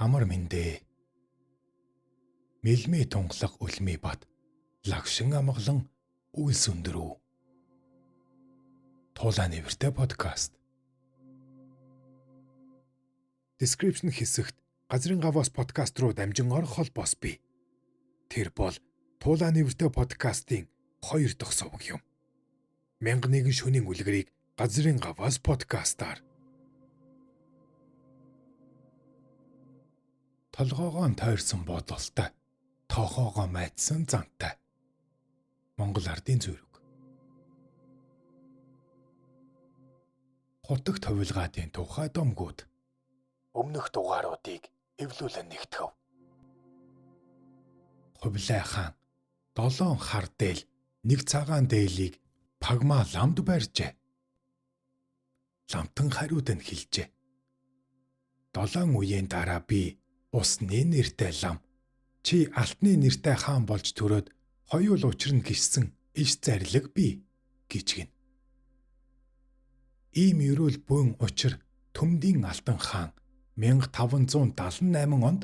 амар мэндэ. Мэлмээ тунгалаг үлмий бат лагшин амгалан үйлс өндөрөв. Туулаа нэвэртэй подкаст. Description хэсэгт газрын гаваас подкаст руу дамжин орох холбоос бий. Тэр бол Туулаа нэвэртэй подкастын 2 дахь сувг юм. 1001 шөнийн үлгэрийг газрын гаваас подкастаар. Толгоогоо тойрсон бодолтой, тоохоогоо майдсан зантай. Монгол ардын зүрэг. Хотог товилгаадын тухай домгууд. Өмнөх дугааруудыг эвлүүлэн нэгтгэв. Хувлай хаан 7 хар дээл, 1 цагаан дээлийг пагма ламд барьжээ. Ламтан хариуд нь хэлжээ. 7 үеийн дараа би усны нэртэй лам, чи алтны нэртэй хаан болж төрөөд хоёул учрна гиссэн иш зарлиг би гэж гин. Ийм ерөөл буйн учир Төмдийн алтан хаан 1578 онд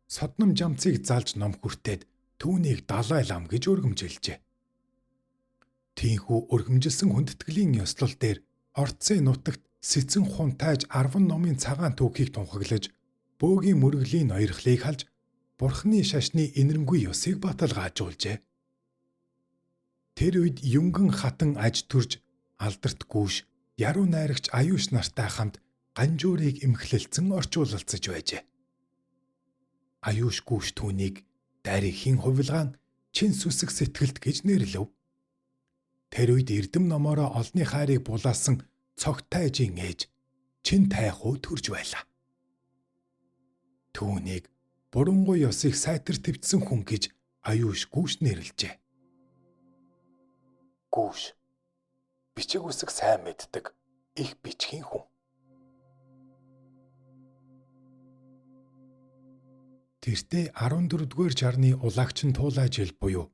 Содном жамцыг залж ном хүртээд түүнийг Далай лам гэж өргөмжилжээ. Тийхүү өргөмжилсэн хүндэтгэлийн ёслол дээр Орцын нутагт Сэцэн хунтайж 10 номын цагаан түүхийг тунхаглаж, бөөгийн мөргөлийн ноёрхлыг халж, Бурхны шашны инэрэнгүй ёсыг баталгаажуулжээ. Тэр үед Юнган хатан аж төрж, алдарт гүүш, яруу найрагч аюуш нартай хамт ганжуурыг эмхлэлцэн орчуулалцаж байжээ. Аюуш гүүш түүнийг дарихийн хувилгаан чин сүсэг сэтгэлд гэж нэрлэв. Тэр үед эрдэм номоороо олны хайрыг булаасан цогтайжийн ээж чин тайхуу төрж байлаа. Түүнийг бурангуй ёсыг сайтар твцсэн хүн гэж аюуш гүүш нэрлэжээ. Гүүш бичиг үсэг сайн мэддэг их бичгийн хүн. Тэртээ 14-р жарны улагчин туулай жил буюу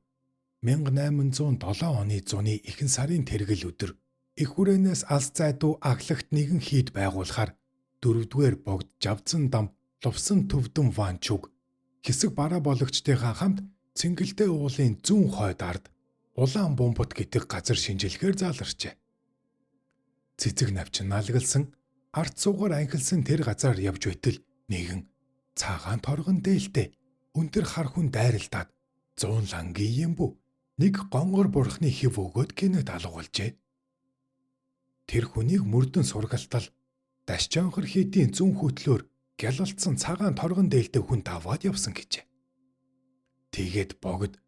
1807 оны зуны ихэнх сарын тэргэл өдөр их хүрээнээс алс зайдуу аглагт нэгэн хийд байгуулахаар 4-р богд Жавзан дам Лувсан төвдөн Ванчуг хэсэг бараа бологчдынхаа хамт Цэнгэлдээ уулын зүүн хойд ард Улаан бомбот гэдэг газар шинжилгээр заларчээ. Цэцэг навчин налгалсан, ард суугаар анхилсан тэр газар явж байтал нэгэн цагаан торгон дээлтэй өндөр хар хүн дайралтаад 100 лангийн бүү нэг гонгор бурхны хэв өгөөд гинэд алгуулжээ. Тэр хүнийг мөрдөн сургалтал Дашчанхар хийдийн зүүн хөтлөөр гялалтсан цагаан торгон дээлтэй хүн даваад явсан гэжээ. Тэгээд богд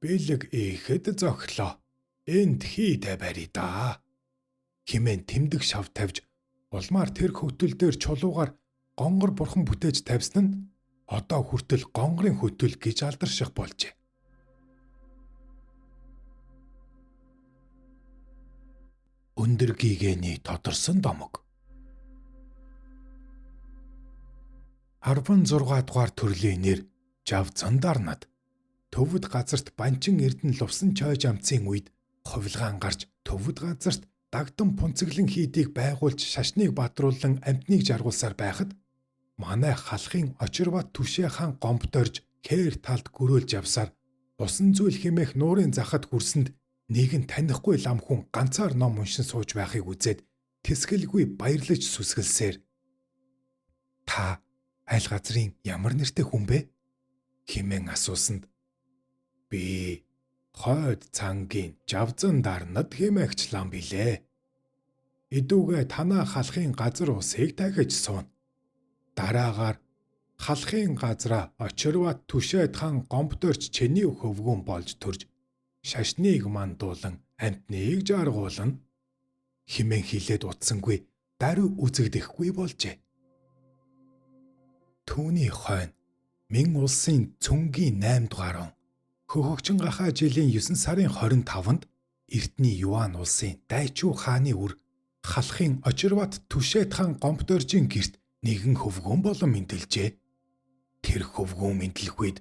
бэлэг ихэд зогтлоо. Энд хийдэ барь да. Химэн тэмдэг шав тавьж улмаар тэр хөтөл дээр чулуугаар гонгор бурхан бүтээж тавьсан нь одоо хүртэл гонгорын хөтөл гэж алдарших болжээ. Өндөр гигэний тодорсон домог. 16 дугаар төрлийн нэр Жавзан дарнад. Төвөд газарт банчин эрдэн Лувсан чойж амцын үед хувилгаан гарч төвөд газарт дагдан пунцэглэн хийдийг байгуулж шашныг бадруулан амтныг жаргуулсаар байхад манай халахын Очирбат Түшээ хаан гомбторж хээр талд гөрөөлж явсаар усан зүйл хэмээх нуурын захад хүрсэнд нэгэн танихгүй лам хүн ганцаар ном уншин сууж байхыг үзээд тэсгэлгүй баярлаж сүсгэлсээр та аль газрын ямар нэртэй хүн бэ хэмээн асуусанд би хойд цангийн Жавзан дарнад хэмээгч лам билээ. Идүүгээ танаа халахын газар усыг тахиж суун. Дараагаар халахын газраа Очирбат Түшээд хаан гомбторч чиний хөвгүүн болж төрж шашныг мандуулан амтныг жаргуулна хэмээн хэлээд утсангүй даруй үзэгдэхгүй болжээ. Түүний хойно Мэн улсын цөнгийн 8 дугаар он хөхөгчин гахаа жилийн 9 сарын 25-нд Эртний Юан улсын Дайчуу хааны үр халахын Очирбат Түшээд хаан гомбторжийн гэрт нэгэн хөвгүүн болон мэндэлжээ. Тэр хөвгүүн мэдлэх үед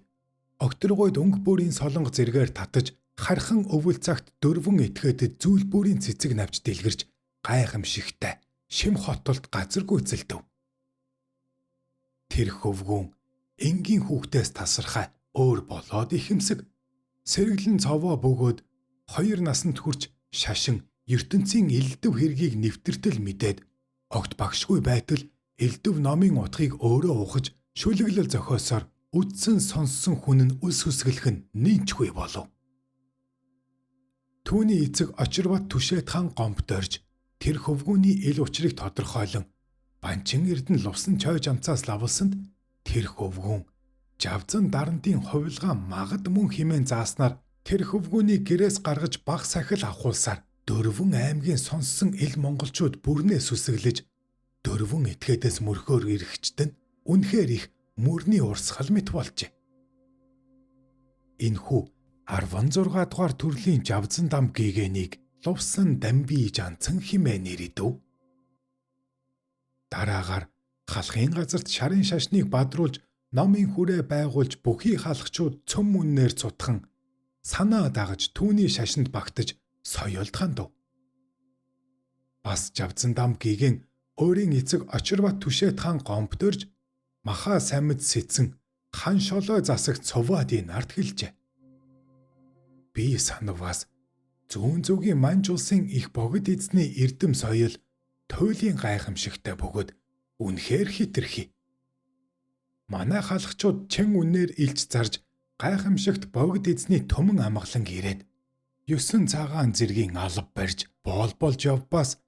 огторгойд өнгө бүрийн солонго зэргээр татаж хархан өвөл цагт дөрвөн этгээдэд зүйл бүрийн цэцэг навч дэлгэрч гайхамшигтай шим хотолд газар гүйцэлдэв. Тэр хөвгүүн энгийн хүүхдээс тасархай өөр болоод ихэмсэг. Сэргэлэн цовоо бөгөөд 2 наснд хүрч шашин ертөнцийн элдв хэргийг нэвтэртэл мэдээд огт багшгүй байтал элдв номын утгыг өөрөө ухаж шүлэглэл зохиосоор үдсэн сонссон хүн нь үс хүсгэлэх нь нийцгүй болов. Түүний эцэг Очирбат Түшээт хаан гомдорж тэр хөвгүүний ил учрыг тодорхойлон банчин эрдэн лувсан чойж амцаас лавлсанд тэр хөвгүүн жавзан дарантын хувилгаан магад мөн химэн зааснаар тэр хөвгүүний гэрээс гаргаж баг сахил авахулсаар дөрвөн аймгийн сонссон ил монголчууд бүрнээ сүсэглэж дөрвөн этгээдээс мөрхөөр ирэхчтэн үнэхээр их мөрний урсгал мэт болжээ. Энэхүү 16 дугаар төрлийн жавзан дам гэгэнийг лувсан дамби жанцан химээ нэрэдэв. Дараагаар халахын газарт шарын шашныг бадруулж номын хүрээ байгуулж бүхий халахчууд цөм үннээр цутхан санаа дагаж түүний шашинд багтаж соёлд хандав. Бас жавзан дам гэгийн өөрийн эцэг Очирбат Түшээт хаан гомдорж махаа самид сэтсэн хан шолой засагт Цувадын нарт хэлжээ. Би санаваас зүүн зүгийн манж улсын их богд эзний эрдэм соёл туйлын гайхамшигтай бөгөөд үнэхээр хэтэрхий. Манай халахчууд чин үнээр илж зарж гайхамшигт богд эзний төмөн амгалан ирээд 9 цагаан зэргийн алба барьж боол болж явбаас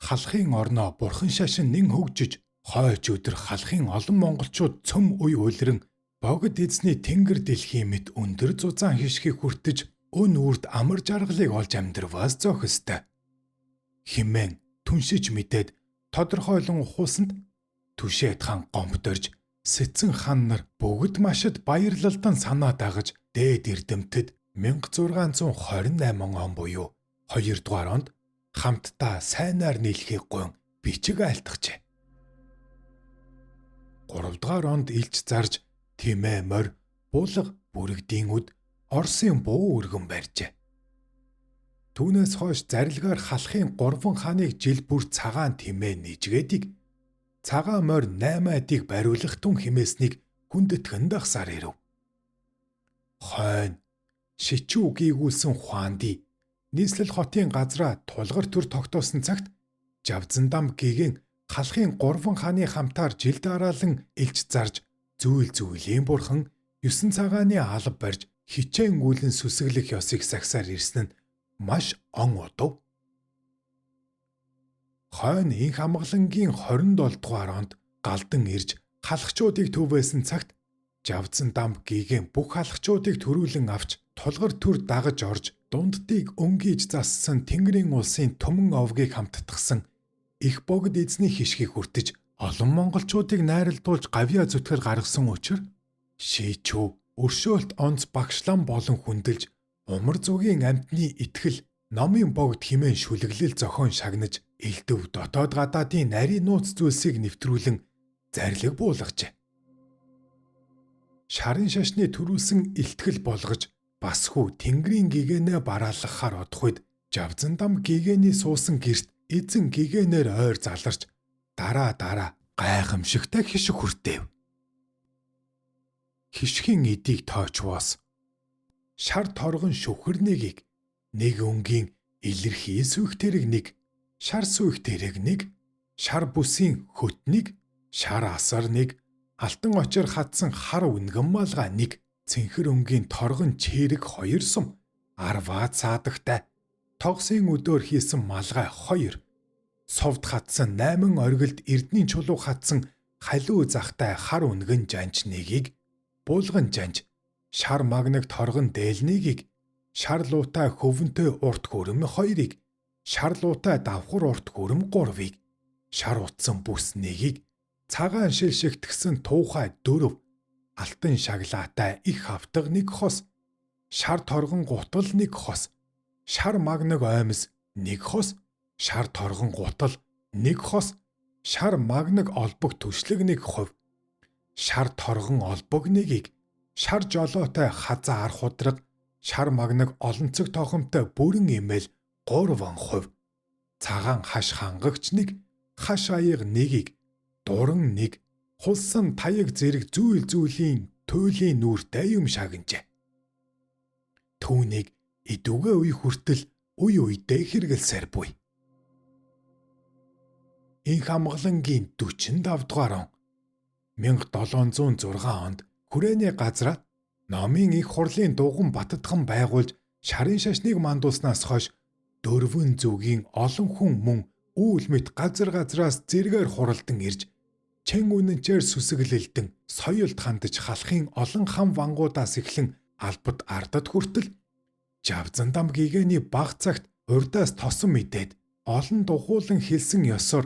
халахын орноо бурхан шашин нэн хөгжиж хойч өдөр халахын олон монголчууд цөм уй уйлран богд эзний тэнгэр дэлхий мэт өндөр зузаан хишгийг хүртэж өн үрд амар жаргалыг олж амьдрваас зохистой. Химэн түншиж мэдээд тодорхойлон ухуулсанд Түшээт хаан гомдорж Сэцэн хаан нар бүгд машид баярлалдан санаа дагаж дээд эрдэмтэд 1628 он буюу 2 дугаар онд хамтдаа сайнаар нийлхийг гуйн бичиг айлтгажээ. 3 дугаар онд илж зарж Тимээ морь булга бүрэгдийн үд Оросын буу өргөн барьжээ. Түүнээс хойш зарилгаар халахын 3 хааныг жил бүр цагаан Тимээ нийжгээдэг цагаан морь 8 адыг бариулах тун химээснийг хүндэтгэн дагсаар ирэв. Хойно шичүү гийгүүлсэн Хуанди нийслэл хотын газраа тулгар төр тогтоосон цагт жавзан дам гэгийн халахын 3 хааны хамтаар жил дараалан илж зарж зүйл зүйлийн бурхан 9 цагааны алба барьж хичээнгүүлэн сүсэглэх ёсыг сагсаар ирсэн нь маш он удав. Хойно инх амгалангийн 27 дугаар онд галдан ирж халахчуудыг төвөөсөн цагт жавзан дам гэгийн бүх халахчуудыг төрүүлэн авч тулгар төр дагаж орж дундтыг өнгийж зассан Тэнгэрийн улсын төмөн овгийг хамтдагсан их богд эзний хишгийг хүртэж олон монголчуудыг найралдуулж гавьяа зүтгэл гаргасан учраас шийчүү өршөөлт онц багшлан болон хүндэлж умар зүгийн амьтны итгэл номын богд химэн шүлэглэл зохион шагнаж элдв дотоод гадаадын нарийн нууц зүйлсийг нэвтрүүлэн зарлиг буулгажээ. Шарын шашны төрүүлсэн илтгэл болгож басхүү Тэнгэрийн гэгэнэ бараалгахаар одох үед жавзан дам гэгэний суусан гэрт эзэн гэгэнээр ойр заларч дараа гайхамшигтай хишиг хүртэв. Хишгийн эдийг тоочвоос шар торгон шүхэр нэгийг нэг өнгийн илэрхий сүйх тэрэг нэг шар сүйх тэрэг нэг шар бүсийн хөт нэг шар асар нэг алтан очир хатсан хар үнгэн малгай нэг цэнхэр өнгийн торгон чирэг 2 сум арваа цаадагтай тогсын өдөр хийсэн малгай 2 совд хатсан 8 оргилд эрдний чулуу хатсан халиу захтай хар үнгэн жанч нэгийг булган жанч шар магнаг торгон дээлнийг шар луутай хөвөнтэй урт хөрөм 2-ыг шар луутай давхар урт хөрөм 3-ыг шар утсан бүс нэгийг цагаан шил шигтгсэн туухай 4 алтан шаглаатай их хавтаг 1 хос шар торгон гутал 1 хос шар магнаг оймс 1 хос шар торгон гутал 1 хос шар магнаг олбог түшлэг 1 хувь шар торгон олбог 1-ийг шар жолоотой хазаа ар худраг шар магнаг олонцог тохомтой бүрэн имэл 3% цагаан хаш хангагч 1 хаш аяг 1-ийг дуран 1 хулсан таяг зэрэг зүйлийн туйлын нүүртэй юм шагнажээ. Түүнийг идүгэ үе хүртэл үе үедээ хэрэгэлсээр буй. Инх амгалангийн 45 дугаар он 1706 онд хүрээний газраа номын их хурлын дугуйн баттхан байгуулж шарын шашныг мандуулснаас хойш дөрвөн зүгийн олон хүн мөн үүл мэт газраас зэргээр хуралдан ирж чэн үнэнчээр сүсэглэлдэн соёлд хандаж халахын олон хам вангуудаас эхлэн албад ардад хүртэл Жавзан дам гигэний баг цагт урдаас тосон мэдээд олон духуулан хэлсэн ёсоор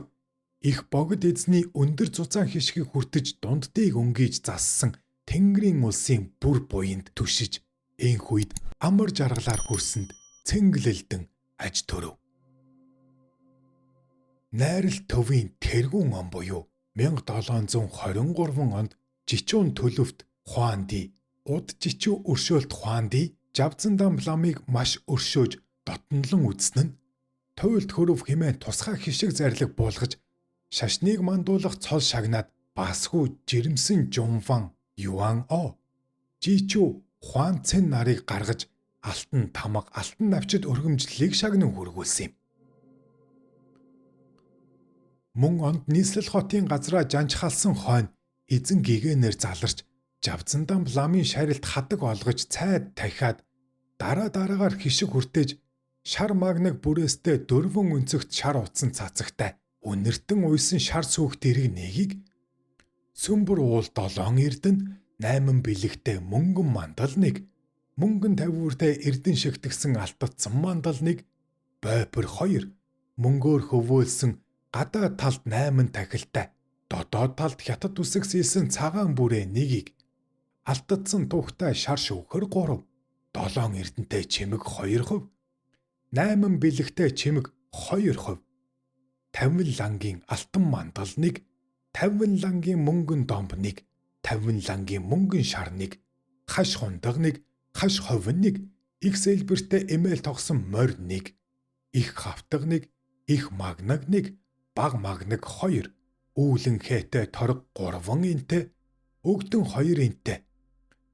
их богд эзний өндөр цуцаан хишгийг хүртэж дунддыг өнгийж зассан Тэнгэрийн улсын бүр буйнд түшиж энх үед амар жаргалаар хүрсэнд цэнгэлэлдэн аж төрөв. Найрал төвийн тэргүүн он буюу 1723 онд Жичүүн төлөвт Хуанди, Уд Жичүү өршөөлт Хуанди Жавзан дам ламыг маш өршөөж дотнолон үзсэн нь туйлд хөрөв хэмээн тусгай хишиг зарлиг буулгаж шашныг мандуулах цол шагнаад басгүй жирэмсэн Жунван Юан О Жичүү Хуан Цэн нарыг гаргаж алтан тамга алтан навчид өргөмжлөлийг шагнан хүргүүлсэн юм. Мөн онд нийслэл хотын газраа жанчхалсан хойно эзэн гигэнээр заларч Жавзан дам ламын шарилт хадаг олгож цайд тахиад дараагаар хишиг хүртээж шар магнаг бүрээстэй дөрвөн өнцөгт шар утсан цацагтай үнэртэн уйсан шар сүүх дэрэг нэгийг сүмбэр уул 7 эрдэнэ 8 бэлэгтэй мөнгөн мандал нэг мөнгөн тавиуртай эрдэн шигтгсэн алтдсан мандал нэг бойпер 2 мөнгөөр хөвөөлсөн гадаа талд 8 тахилтай додоод талд хятад үсэг сэлсэн цагаан бүрээ нэгийг алтдсан тухтай шар шүүхэр 3 7 эрдэнтэй чимэг 2%, 8 бэлэгтэй чимэг 2%, 50 лангийн алтан мандал 1, 50 лангийн мөнгөн домб 1, 50 лангийн мөнгөн шар 1, хаш хундаг 1, хаш ховн 1, их сэлбэртэй эмээл тогсон морь 1, их хавтаг 1, их магнаг 1, баг магнаг 2, үүлэн хээтэй торог 3 интэй, өгдөн 2 интэй,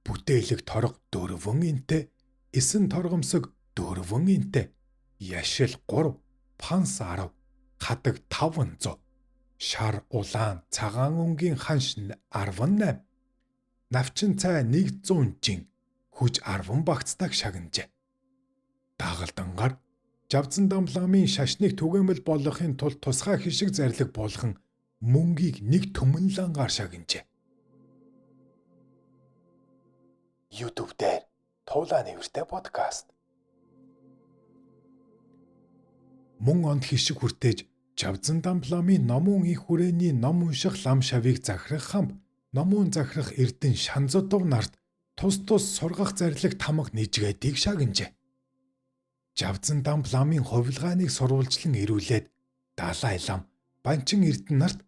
бүтээлэг торог 4 интэй, эсэн торгомсог 4 интэй, яшил 3, панс 10, хадаг 500, шар улаан цагаан өнгийн ханш 18, навчин цай 100 жин, хүж 10 багцдаг шагнажээ. Дагалдангаар Жавзан дам ламын шашныг түгээмэл болгохын тулд тусгай хишиг зарлиг болгон мөнгийг нэг түмэн лангаар шагнажээ. YouTube дээр Туулаа нэвртэй подкаст. Мөн онд хишиг хүртээж Жавзан дам ламын номон их хүрээний ном унших лам шавыг захирах хамт номон захирах эрдэн Шанзодов нарт тус сургах зарлиг тамга нэжгээдийг шагнажээ. Жавзан дам ламын хувилгааныг сурвалжлан ирүүлээд Далай лам Банчин эрдэн нарт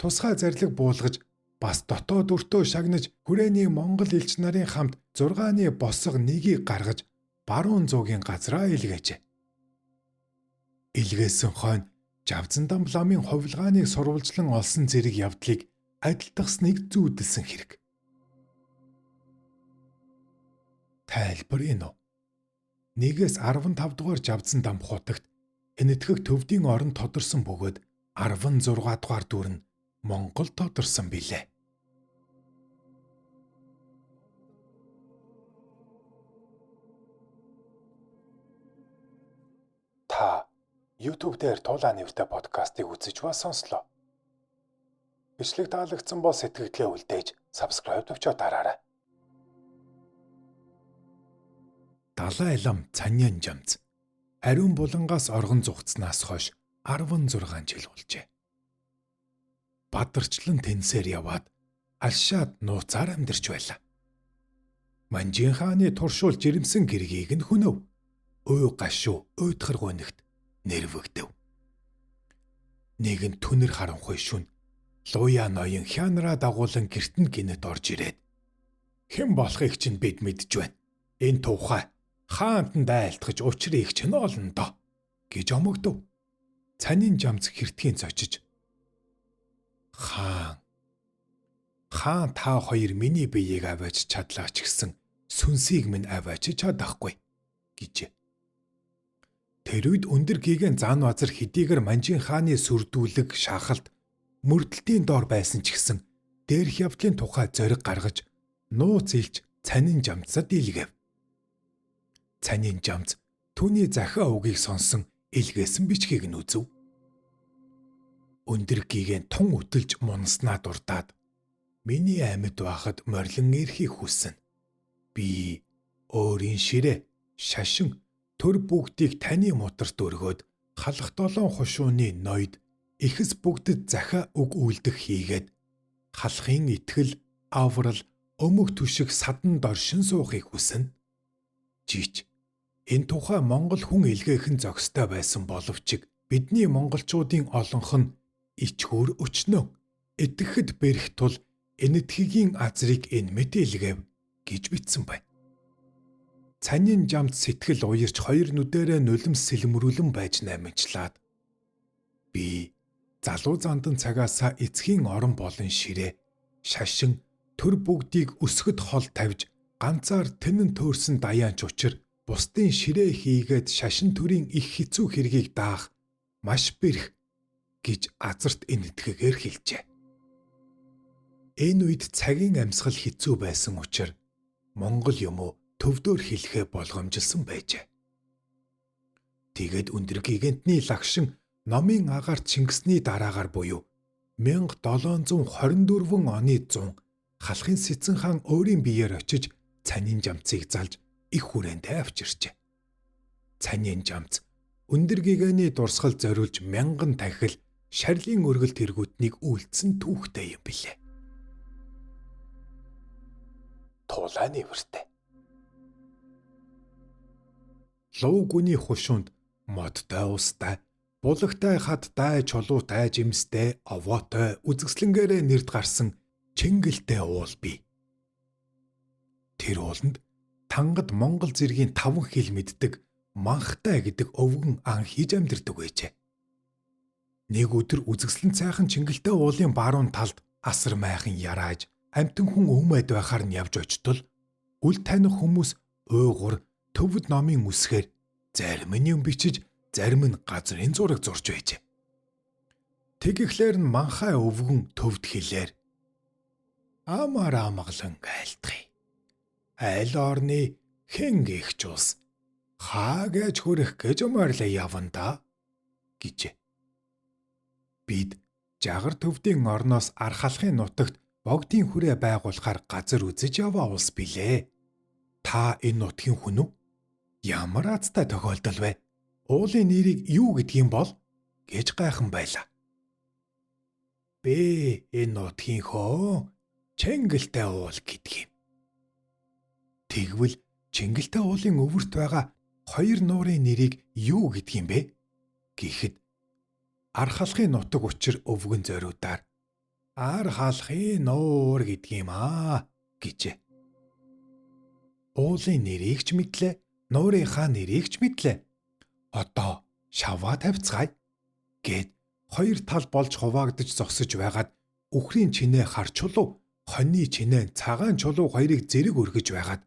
тусгай зарлиг буулгаж бас дотоод өртөө шагнаж хүрээний Монгол элч нарын хамт 6-ны босго нэгийг гаргаж баруун зуугийн газраа илгээжээ. Илгээсэн хойно Жавзан дам ламын хувилгааныг сурвалжлан олсон зэрэг явдлыг адилтгасныг зүүдэлсэн хэрэг. Тайлбар энэ. 1-ээс 15 дугаар Жавзан дам хутагт энэтхэг төвдийн орон тодорсон бөгөөд 16 дугаар дүр нь Монгол тодорсон билээ. Та YouTube дээр Туулаа нэвртэй подкастыг үзэж ба сонслоо. Бичлэг таалагдсан бол сэтгэгдлээ үлдээж subscribe төвчөө дараарай. Далай лам Цаньян жамц ариун булангаас оргон зугцснаас хойш 16 жил болжээ. Бадарчлан тэнсээр яваад алшаад нууцаар амьдарч байлаа. Манжин хааны туршуул жирэмсэн гэргийг нь хөнөв. Ой гашуу уйдхар гонигт нэрвэгдэв. Нэгэн түнэр харанхуй шүн Луя ноён хянараа дагуулan гэрт нь гинэт орж ирээд хэн болохыг чинь бид мэдж байна. Энэ тухай хаантан дайлтгаж учрыг чинь олно доо гэж омогдов. Цанийн жамц хэртгийн цочиж хаан Хаан та хоёр миний биеийг аваач чадлаач гэсэн сүнсийг минь аваач чадахгүй гэжээ. Тэр үед өндөр гигэн зан базар хэдийгээр Манжин хааны сүрдүүлэг шахалт мөрдөлтийн доор байсан ч гэсэн дээрх явдлын тухай зориг гаргаж нууц илж цанин жамцад илгээв. Цанин жамц түүний захиа үгийг сонсон илгээсэн бичгийг нь үзв. Өндөр гигэн тун үтэлж мунснаа дурдаад миний амьд байхад морлон эрхийг хүснэ. Би өөрийн ширээ, шашин, төр бүгдийг таны моторт өргөөд халах долоон хушууны ноёд ихэс бүгдэд захиа үг үйлдэх хийгээд халахын итгэл, аврал, өмг түшиг садан доршин суухыг хүснэ. Жич энэ тухай Монгол хүн илгээхэн зохистой байсан боловч бидний монголчуудын олонх нь ичгүүр өчнөө итгэхэд бэрх тул энэтхэгийн азрыг энэ мэт илгээв гэж бичсэн байна. Цанин жамт сэтгэл уярч хоёр нүдэрээ нулимс сэлмрүүлэн байж намжлаад би залуу зандан цагаасаа эцгийн орон болон ширээ, шашин, төр бүгдийг өсгөд хол тавьж ганцаар тэнэн төөрсөн даяанч учир бусдын ширээ хийгээд шашин төрийн их хэцүү хэргийг даах маш бэрх гэж азарт энэтхэгээр хэлжээ. Энэ үед цагийн амьсгал хэцүү байсан учраас Монгол юм уу төвдөр хэлэхэ болгоомжилсан байжээ. Тэгээд өндөр гигантны лагшин номын агаар Чингисний дараагаар буюу 1724 оны 100 халахын Сэцэн хаан өөрийн биеэр очиж цанин жамцыг залж их хүрээндээ авчирчээ. Цанин жамц өндөр гиганы дурсгал зориулж мянган тахил шарлын өргөл тэргүүтнийг үйлдсэн түүхтэй юм билээ. Тулааны вэртэй. Луу гүний хушуунд модтой устай, булагтай хаттай, чулуутай, жимстэй, овоотой, үзэсгэлэнгээрээ нэрд гарсан чингэлтэй уул бий. Тэр ууланд тангад Монгол зэргийн 5 хил мэддэг манхтай гэдэг өвгөн ан хийж амьдардаг байжээ. Нэг өдөр үзэсгэлэн цайхан чингэлтэй уулын баруун талд асар майхан ярааж амтэн хүн өвмэд байхаар нь явж очтол үл таних хүмүүс уугур төвд номын үсгээр зарим нь юм бичиж зарим нь газрын зураг зурж байжээ. Тэгэхлээр нь манхай өвгөн төвд хэлээр амар амгалан айлтгий. Айл орны хэн гихч ус хаа гэж хүрэх гэж умарлаа яванда гэжээ. Бид жагар төвдийн орноос архалахын нутагт богдын хүрээ байгуулахаар газар үзэж яваа улс билээ. Та энэ нутгийн хүн үү? Ямар азтай тохиолдол вэ? Уулын нэрийг юу гэдгийг бол гэж гайхан байлаа. Би энэ нутгийн хөө Чингэлтэй уул гэдгийг. Тэгвэл Чингэлтэй уулын өвөрт байгаа хоёр нуурын нэрийг юу гэдгийг бэ? Гэхэд архалахын нутаг учир өвгөн зориудаар архалахын нуур гэдгийм гэжээ. Уулын нэрийг ч мэдлээ, нуурынхаа нэрийг ч мэдлээ. Одоо шаваа тавьцгаая гэд хоёр тал болж хуваагдж зогсож байгаад үхрийн чинээ хар чулуу, хоньны чинээ цагаан чулуу хоёрыг зэрэг өргөж байгаад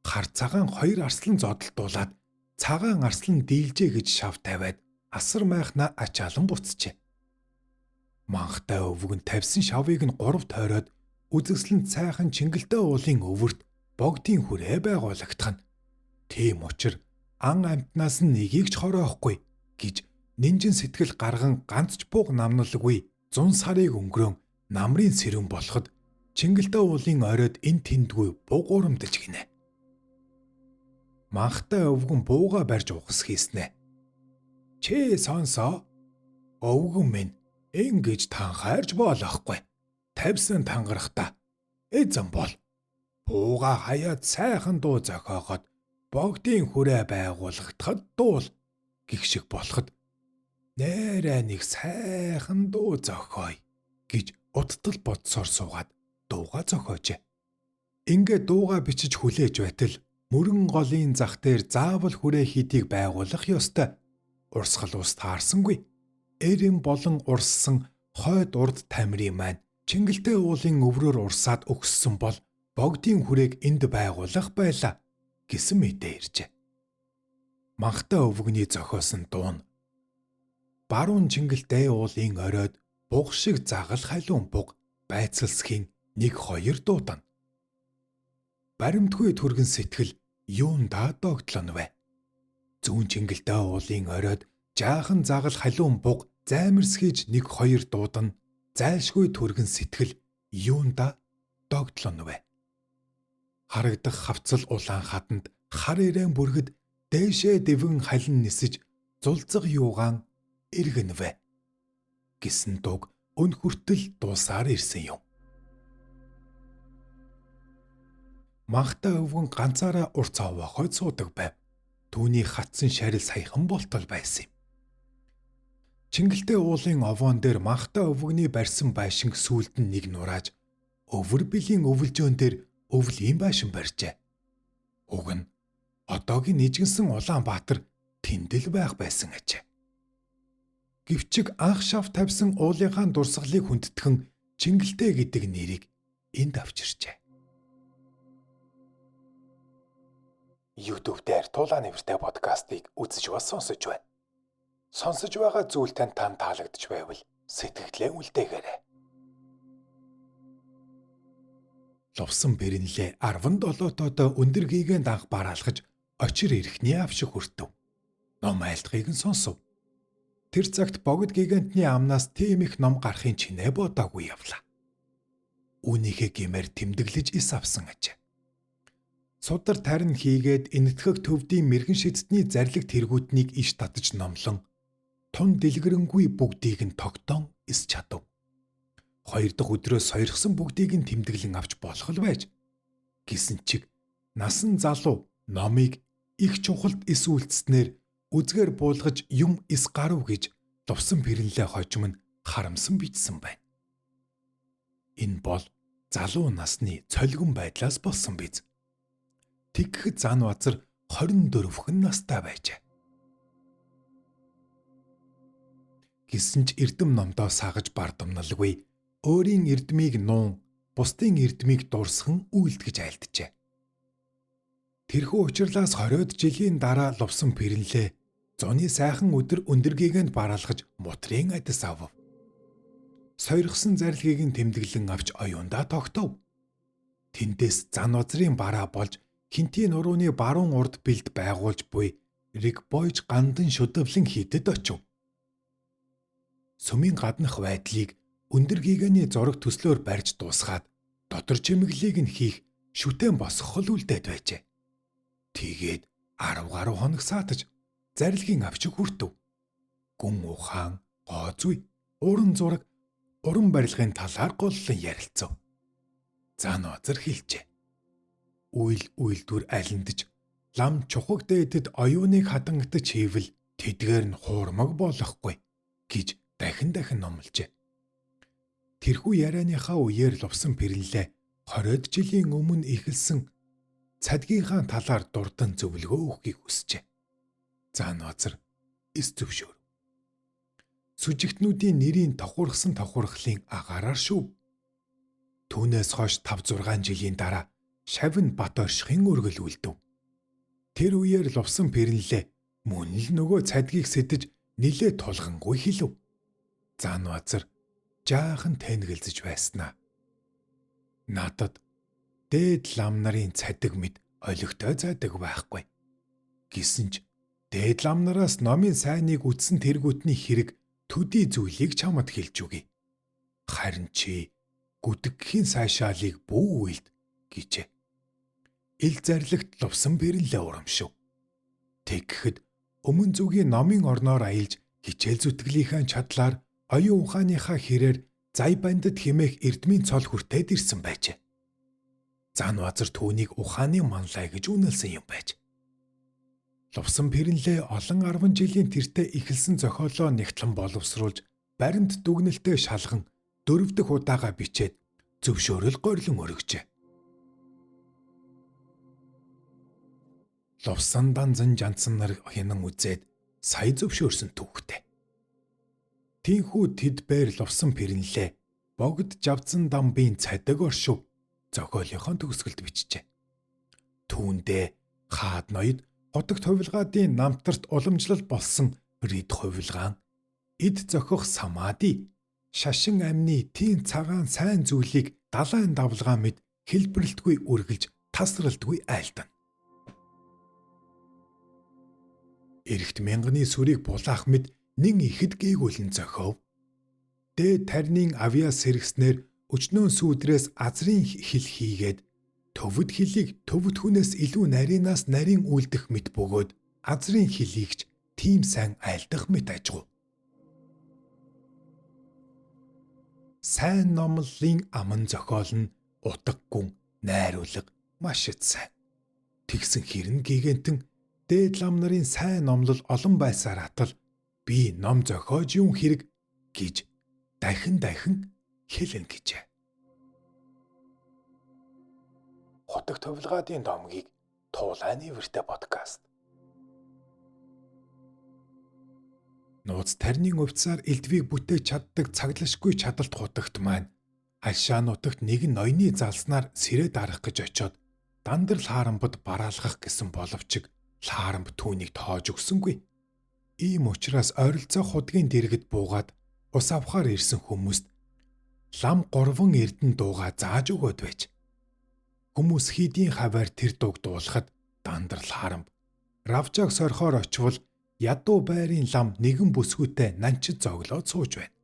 хар цагаан хоёр арслан зодтолдуулаад цагаан арслан дийлжээ гэж шав тавиад асар майхнаа ачаалан буцжээ. Манхтай өвгөн тавьсан шавыг нь 3 тойроод үзэсгэлэн цайхан Чингэлтэй уулын өвөрт богдын хүрээ байгуулагдах нь. Тийм учир ан амтнаас нь нэгийг ч хороохгүй гэж нинжин сэтгэл гарган ганц ч бууг намналгүй 100 сарыг өнгөрөөн намрын сэрүүн болоход Чингэлтэй уулын оройд эн тэндгүй бууг урамдаж гинэ. Манхтай өвгөн бууга барьж ухас хийснэ. Чи сонсоо. Өвгөн минь ингэж танхаарж болохгүй. Тавьсан тангарахта эзэн бол бууга хаяад сайхан дуу зохиогоод богдын хүрээ байгуулагдахад дуул гэх шиг болоход нээрээ нэг сайхан дуу зохиоё гэж уттал бодсоор суугаад дууга зохиожээ. Ингээд дууга бичиж хүлээж байтал мөрөн голын зах дээр заавал хүрээ хийдийг байгуулах ёстой. Урсгал ус таарсангүй. Эрэм болон урссан хойд урд тамирын маань Чингэлтэй уулын өврөөр урсаад өгссөн бол богдын хүрээг энд байгуулах байлаа гэсэн мэдээ иржээ. Манхтай өвгөний зохиосон дуун баруун чингэлтэй уулын оройд буг шиг загал халуун буг байцалсхийн 1-2 дуудана. Баримтгүй түргэн сэтгэл юундаа догтлоно вэ? Зүүн чингэлтэй уулын оройд жаахан загал халуун буг займерсхийж 1-2 дуудана. Зайлшгүй түргэн сэтгэл юундаа догтлоно вэ? Харагдах хавцал улаан хатанд хар ирээн бүргэд дээшээ дэвэн халин нисэж зулцэг юугаан эргэнвэ гэсэн дуг өн хүртэл дуусаар ирсэн юм. Манхтай өвгөн ганцаараа урт цаваахой суудаг байв. Түүний хатсан шарил саяхан болтол байсан юм. Чингэлтэй уулын овоон дээр манхтай өвгөний барьсан байшинг сүүлд нь нэг нурааж өвөр билийн өвөлжөөн дээр өвлийн байшин барьжээ. Уг нь одоогийн Нижгэнсэн Улаанбаатар тэндэл байх байсан ажээ. Гэвчиг анх шав тавьсан уулынхаа дурсгалыг хүндэтгэн Чингэлтэй гэдэг нэрийг энд авчирчээ. YouTube дээр Тулаа нэртэй подкастыг үзэж ба сонсож байна. Сонсож байгаа зүйл танд таалагдж байвал сэтгэлээ үлдээгээрэй. Лувсан бэрнэлээ 17 тоодоо өндөр гигэнд анх бараалхаж очир эрхний авшиг хүртэв. Ном айлтгыг нь сонсов. Тэр цагт богд гигантны амнаас тийм их ном гарахын чинээ бодоогүй явлаа. Үүнийхээ гэмээр тэмдэглэж ис авсан ажээ. Судар тарин хийгээд энэтхэг төвдийн мэрэгэн шидтний зарлиг тэргүүднийг иш татаж номлон тун дэлгэрэнгүй бүгдийг нь тогтоон ис чадав. 2 дахь өдрөө сойрхсон бүгдийг нь тэмдэглэн авч болох л байж. Гэсэн чиг насан залуу номыг их чухалд ис үлдснээр үзгээр буулгаж юм ис гарав гэж Лувсан бэрнэлээ хожим нь харамсан бичсэн байна. Энэ бол залуу насны цолгон байдлаас болсон биз. Тэгхэд Занбазар 24хэн настай байжээ. Гэсэн ч эрдэм номдоо сагаж бардамналгүй өөрийн эрдмийг нуун, бусдын эрдмийг дурсхан үйлдэж айлтжээ. Тэрхүү учирлаас 20 жилийн дараа Лувсан бэрнэлээ зуны сайхан өдөр өндөр гигэнд бараалхаж мутрын адис авав. Сойрхсон зарлигийг нь тэмдэглэн авч оюундаа тогтов. Тэндээс Занбазарын бараа болж хинтийн нурууны баруун урд бэлд байгуулж буй Ригбойж гандан шүдэвлэн хийдэд очив. Сүмийн гаднах байдлыг өндөр гигэний зураг төслөөр барьж дуусгаад дотор чимэглийг нь хийх шүтэн босгохол үлдээд байжээ. Тэгээд 10 гаруй хоног саатаж зарлигийн авчиг хүртэв. Гүн ухаан, гоо зүй, уран зураг, уран барилгын талаар голлон ярилцав. Занбазар хэлжээ. Үйл дүр алиндж лам чухаг дээдэд оюуныг хадангатаж хийвэл тэдгээр нь хуурмаг болохгүй гэж дахин номлжээ. Тэрхүү ярианыхаа үеэр Лувсан бэрнэлээ 20 жилийн өмнө эхэлсэн цадгийнхаа талаар дурдан зөвлөгөө өгөхийг хүсжээ. Занбазар эс зөвшөөрөв. Сүжигтнүүдийн нэрийн тохургсан тохурхлын агаараар шүү. Түүнээс хойш 5-6 жилийн дараа Шавин бат оршихын өргөл үлдэв. Тэр үеэр Лувсан бэрнэлээ мөн л нөгөө цадгийг сэтэж нилээ тулгангүй хэлв. Занбазар жаахан тэнэгэлзэж байснаа. Надад дээд лам нарын цадиг мэд олигтой цадиг байхгүй. Гэсэн ч дээд лам нараас номын сайныг үтсэн тэргүүтний хэрэг төдий зүйлийг чамд хэлж үгэй. Харин чи гүдэгхийн сайшаалыг бүү үйлд гэжээ. Ил зарлагт Лувсан бэрнэлээ урамшив. Тэгэхэд өмнө зүгийн номын орноор аялж хичээл зүтгэлийнхаа чадлаар оюун ухааныхаа хэрээр зай бандад хэмээх эрдмийн цол хүртээд ирсэн байжээ. Занбазар түүнийг ухааны манлай гэж үнэлсэн юм байж. Лувсан бэрнэлээ олон 10 жилийн тэртээ эхэлсэн зохиолоо нэгтлэн боловсруулж баримт дүгнэлтээ шалган 4 дахь удаага бичээд зөвшөөрөл горлон өргөжээ. Лувсан данзан жанцсан нар хянан үзээд сая зөвшөөрсөн түүхтэй. Тийхүү тэд бээр Лувсан бэрнэлээ Богд жавцсан дамбын цадаг оршив зохиолынхон төгсгөлд бичжээ. Түүндээ хаад ноёд хотогт хувилгаадын намтарт уламжлал болсон рид хувилгаан, эд зохих самади, шашин амны тийм цагаан сайн зүйлийг далайн давлгаа мэд хэлбэрлэлтгүй үргэлж тасралтгүй айлтана. Эрэгт мянганы сүрийг булаах мэд нэн ихэд гээгүүлэн зохиов. Дээд тарнын авиас сэргснээр өчнөө сүүдрээс азрын хил хийгээд төвөд хилийг төвөд хүнээс илүү нарийнаас нарийн үлдэх мэт бөгөөд азрын хилийгч тийм сайн айлдах мэт ажгүй. Сайн номлолын аман зохиол нь утгагүй, найруулга маш их сайн. Тэгсэн хэрн гигантэн дээд лам нарын сайн номлол олон байсаар атал би ном зохиож юм хэрэг гэж дахин хэлэн гэжээ. Хотогт хувилгаадын домгийг Туулайны вэртэй подкаст. Нууц тарнын увцаар элдвийг бүтээж чаддаг цаглашгүй чадалт хотогт маань Альшаа нутагт нэгэн ноёны залснаар сэрээ дарах гэж очиод дандар лаарамбад бараалгах гэсэн боловч лаарамб түүнийг тоож өгсөнгүй. Ийм учраас ойролцоо худгийн дэргэд буугаад ус авахаар ирсэн хүмүүст лам 3 эрдэн дуугаа зааж өгөөд байж. Хүмүүс хийдийн хаваар тэр дууг дуулахад дандар лаарамб равжааг сорхоор очивол ядуу байрын лам нэгэн бүсгүйтэй нанчид зоглоод сууж байна.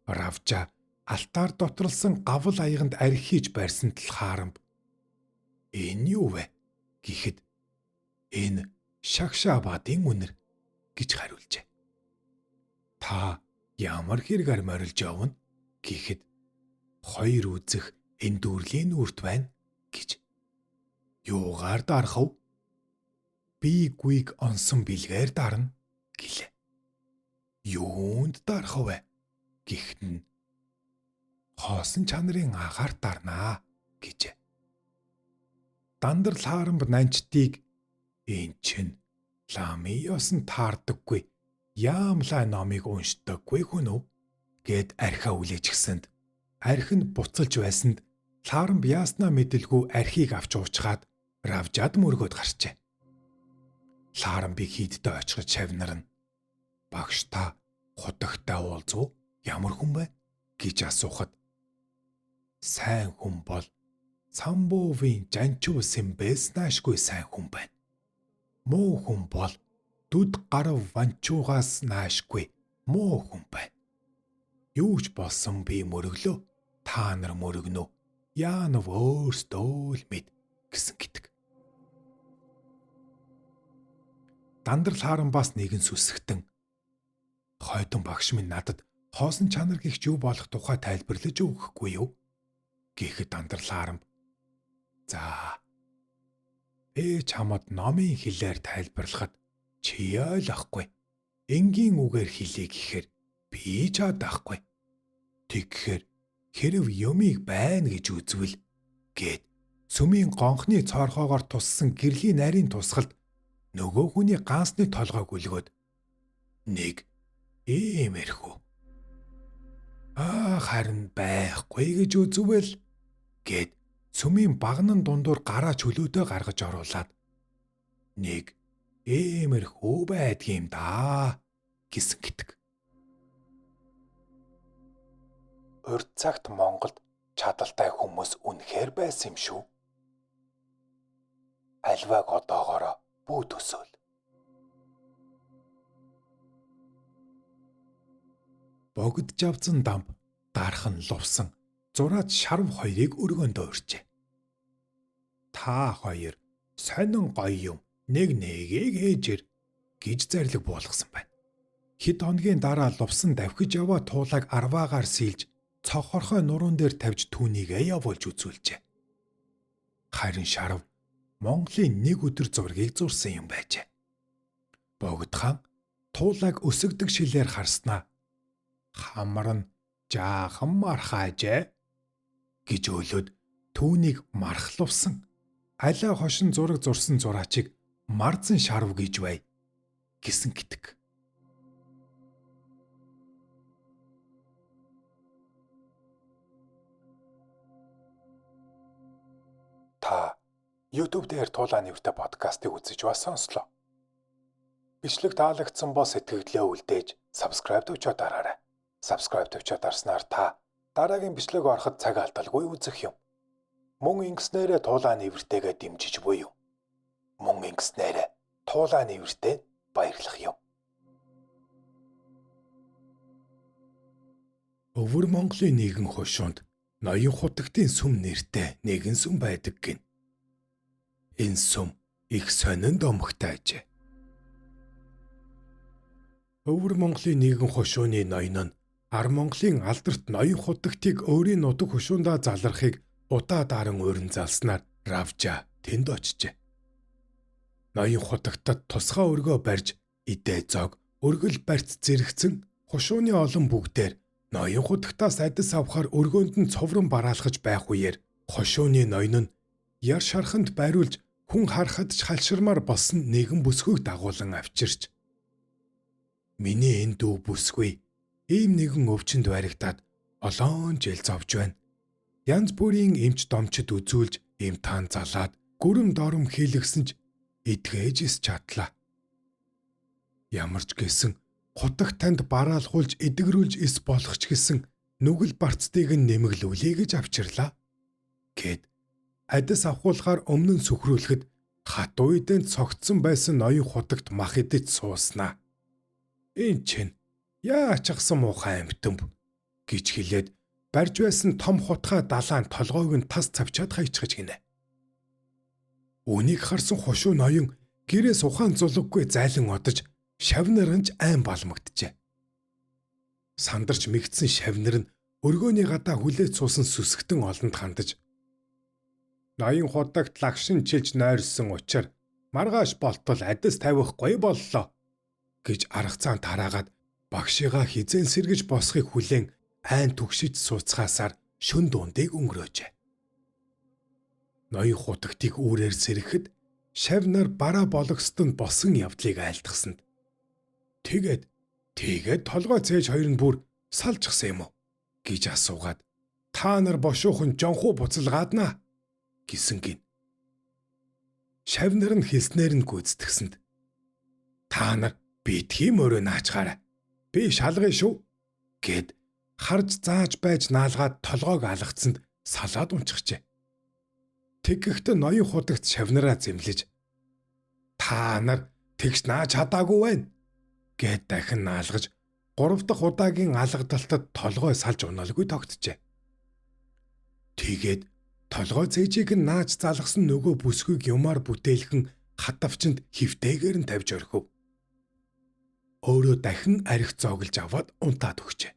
Равжа алтаар доторлсон гавл аяганд архиж барьсан лаарамб энэ юу вэ гэхэд энэ шагшаабадын үнэр гэж хариулжээ. Та ямар хэрэгээр морилж явна гэхэд хоёр үзэх эндүрлийн үрт байна гэж. Юугаар дарах вэ? Би гүйг онсон бэлгээр дарна гэлээ. Юунд дарах вэ гэхэд нь хоосон чанарын агаар дарнаа гэжээ. Дандар лаарамб нанчдыг энэ чинь ламын ёсон таардаггүй яамлаа номыг уншдаггүй хүн үү гэд архиа үлээчихсэнд архинд буцалж байсанд лаарамб яаснаа мэдэлгүй архийг авч уучгаад равжаад мөргөөд гарчээ. Лаарамбыг хийдтэй очиход шавнарна. Багш та хотогтой уулзуу ямар хүн бэ гэж асуухад сайн хүн бол самбуувын жанчуу сэмбэс наашгүй сайн хүн байна. Муу хүн бол дүд гарав ванчуугаас наашгүй муу хүн байна. Юу ч болсон би мөрөглөө, та нар мөрөгнө. Яанав өөрсдөө л мэд гэсэн гэдэг. Дандар лаарамбаас нэгэн сүсгтэн хойдон багш минь надад хоосон чанар гихч юу болох тухай тайлбарлаж өгөхгүй юу гэхэд дандар лаарамб за чамд номын хэлээр тайлбарлахад чи ойлгохгүй. Энгийн үгээр хэлье гэхээр би чадахгүй. Тэгэхэр хэрв юмыг байна гэж үзвэл гэд сүмийн гонхны цоорхоогоор туссан гэрлийн нарийн тусгалд нөгөө хүний ганцны толгойг үлгөөд нэг иймэрхүү харин байхгүй гэж үзвэл гэд сүмийн багнан дундуур гараа чөлөөтэй гаргаж оруулаад нэг иймэрхүү байдгийм да гэсэн гэдэг. Урд цагт Монголд чадaltaй хүмүүс үнэхээр байсан юм шүү. Альваг одоогоороо бүү төсөөл. Богд жавцсан дамб дархан лувсан зураад шарв хоёрыг өргөндөө урьжээ. Та хоёр сонин гоё юм нэг нэгийг ээжэр гэж зарлиг буулгасан байна. Хэд хоногийн дараа лувсан давхиж яваа туулайг арваагаар сийлж цохорхой нуруунд дээр тавьж түүнийгээ явуулж үзүүлжээ. Харин шарв Монголын нэг өдөр зургийг зурсан юм байжээ. Богд хаан туулайг өсөгдөг шилээр харснаа хамар нь жаахан мархаажээ гэж өөлөд түүнийг мархлуулсан. Алаа хошин зураг зурсан зураачийг марзан шарв гэж бай гэсэн гэдэг. YouTube дээр туулаа нэвртэй подкастыг үзэж ба сонслоо. Бичлэг таалагдсан бол сэтгэлдээ үлдээж subscribe төвчөө дараарай. Subscribe төвчөө дарснаар та дараагийн бичлэг ороход цаг алдалгүй үзэх юм. Мөн ингэснээрээ туулаа нэвртэйгээ дэмжиж буй юм. Мөн ингэснээрээ туулаа нэвртээ баярлах юм. Өвөр Монголын нэгэн хошуунд ноён хутагтын сүм нэртэй нэгэн сүм байдаг гин. Энэ сүм их сонин домогтой ажээ. Өвөр Монголын нэгэн хошууны ноён нь Ар Монголын алдарт ноён хутагтыг өөрийн нутаг хошуундаа залрахыг удаадаран урин залснаар равжа тэнд очжээ. Ноён хутагтад тусгай өргөө барьж, идэ зог, өргөл барьц зэрэгцэн хошууны олон бүгдээр ноён хутагтаас адис авахар өргөөнд нь цоврон бараалхаж байх үеэр хошууны ноён нь яр шарханд байруулж хүн харахад ч халширмаар болсон нэгэн бүсгүйг дагуулan авчирч "Миний энэ дүү бүсгүй ийм нэгэн өвчнөд баригдаад олоон жил зовж байна. Янз бүрийн эмч домчид үзүүлж эмтаан залаад гүрэм дором хийлгсэн ч эдгэж ис чадлаа. Ямар ч гэсэн хутагт танд бараалхуулж эдгэрүүлж ис болох ч гэсэн нүгэл барцдыг нь нэмэглүүлээ гэж авчирлаа" гэд адис авахуулахаар өмнө нь сүхрүүлэхэд хат уйдэнд цогтсон байсан ноён хутагт мах идэж сууснаа. "Энэ чинь яачгсан муухай амтэмб" гэж хэлээд барьж байсан том хутгаа далайн толгойг нь тас цавчаад хайчгаж гинэ. Үүнийг харсан хошуу ноён гэрээс ухаан зулггүй зайлан одож шавнаранж айн балмагджээ. Сандарч мэгдсэн шавнар нь өргөөний гадаа хүлээж суусан сүсгтэн олонд хандаж "Ноён хутагт лагшин чилж нойрсон учир маргааш болтол адис тавихгүй боллоо" гэж арга цаан тараагаад багшигаа хизээн сэргэж босхыг хүлээн айн түгшиж сууцгаасаар шөн дундыг өнгөрөөжээ. Ноён хутагтыг үүрээр сэргэхэд шавнар бараа бологсдод босон явдлыг айлтгсанд тэгээд толгой цээж хоёр нь бүр салжчихсан юм уу гэж асуугаад "Та нар бошуухан жонхуу буцалгааднаа" гэсэн гин. Шавнар нь хэлснээр нь гүйцэтгсэнд "Та нар битгий мөрөө наачгаарай. Би шалгая шүү" гэд харж зааж байж наалгаад толгойг алгацсанд салаад унчихжээ. Тэгэхдээ ноён хутагт шавнараа зэмлэж "Та нар тэгш нааж чадаагүй байна" гэд дахин наалгаж 3 дахь удаагийн алгадалтад толгой салж уналгүй тогтжээ. Тэгээд толгой цээжийг нь нааж залгасан нөгөө бүсгүйг юмар бүтээлхэн хатавчанд хөвтэйгээр нь тавьж орхив. Өөрөө дахин арх зоглож аваад унтаад өгчээ.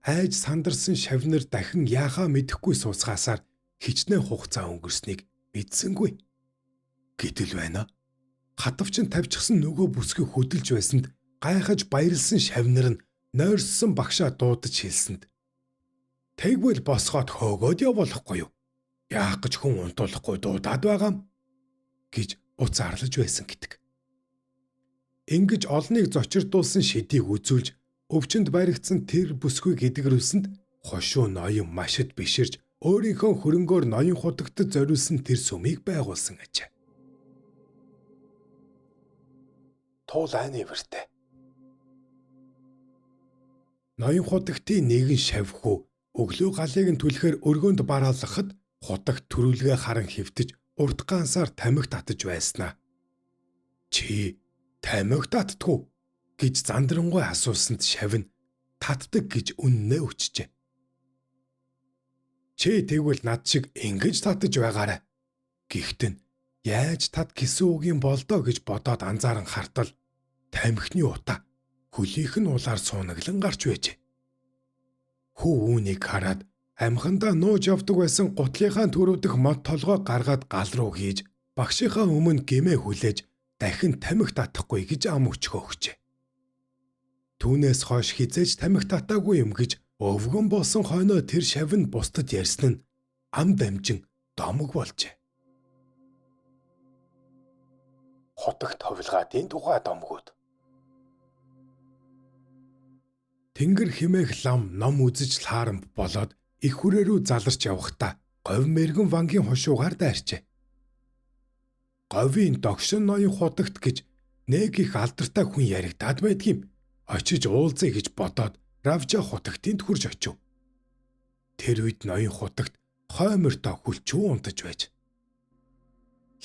Айж сандарсан шавнар дахин яахаа мэдэхгүй сууцгаасаар хичнээн хугацаа өнгөрснийг мэдсэнгүй. Гэтэл байна. Хатавчин тавьчихсан нөгөө бүсгүй хөдөлж байсанд гайхаж баярлсан шавнар нь нойрссон багшаа дуудаж хэлсэнд "Тэгвэл босгоод хөөгөөд явуулахгүй юу? Яах гэж хүн унтуулахгүй дуудаад байгаа юм" гэж уц арлаж байсан гэдэг. Ингэж олныг зочирдуулсан шидийг үзүүлж өвчнөд баригдсан тэр бүсгүйг эдгэрүүлсэнд хошуу ноён машид биширж өөрийнхөө хөрөнгөөр ноён хутагтад зориулсан тэр сүмийг байгуулсан ажээ. Туулаа нэвртэ. Ноён хутагтын нэгэн шавхүү өглөө галыг нь түлхээр өргөөнд бараалгахад хутагт төрүүлгээ харан хэвтэж урд гансаар тамхи татаж байснаа. "Чи тамхи татдаггүй" гэж зандрангуй асуусанд шавн "Татдаг" гэж үннээ өчжээ. "Чи тэгвэл над шиг ингэж татаж байгаарай" гэхдээ яаж тат гэсэн үгийн болдоо гэж бодоод анзааран хартал тамхины утаа хөлийнх нь улаар суунаглан гарч байжээ. Хүү үүнийг хараад амхандаа нууж явдаг байсан гутлынхаа төрөвдөх мод толгой гаргаад гал руу хийж багшийнхаа өмнө гэмээ хүлээж дахин тамхи татахгүй гэж ам өчгөө өгчээ. Түүнээс хойш хизээж тамхи татаагүй юм гэж өвгөн болсон хойноо тэр шавн бусдад ярьсан нь ам дамжин домог болжээ. Хотогт ховлгаадын тухай домгууд. Тэнгэр химээх лам ном үзэж лаарамп болоод их хүрээ рүү заларч явахдаа говь мэргэн вангийн хошуугаар дайрчээ. говийн догшин ноён хутагт гэж нэг их алдартай хүн яригадаад байдгийм. Очиж уулзъя гэж бодоод Равжа хутагтынд хурж очив. Тэр үед ноён хутагт хоймортой хүлчүү унтаж байж.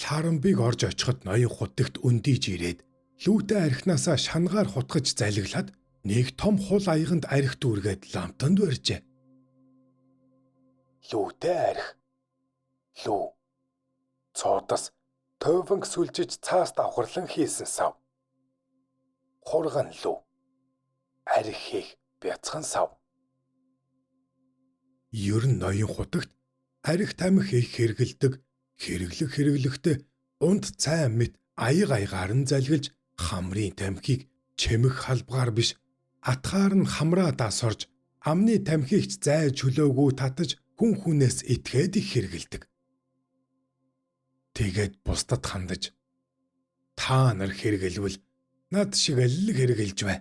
Лхарамбыг орж очиход ноён хутагт өндийж ирээд лүүтэй архинасаа шангаар хутгаж залглаад нэг том хул аяганд арх дүүргээд ламтанд барьжээ. Лүүтэй арх. Лүү. Цуудас төвөнг сүлжиж цаас давхарлан хийсэн сав. Хурган лүү. Арх хийх бяцхан сав. Ер нь ноён хутагт арх тамхи их хэрэгэлдэг. Хэрэглэхдээ унд цай мэт аягаар нь залгилж хамрын тамхиг чимэх халбгаар биш атгаар нь хамраа дасорж амны тамхигч зай чөлөөгөө татаж хүн хүнээс итгээд их хэрэгэлдэг. Тэгээд бусдад хандаж та нар хэрэгэлвэл над шиг аль хэрэгэлж бай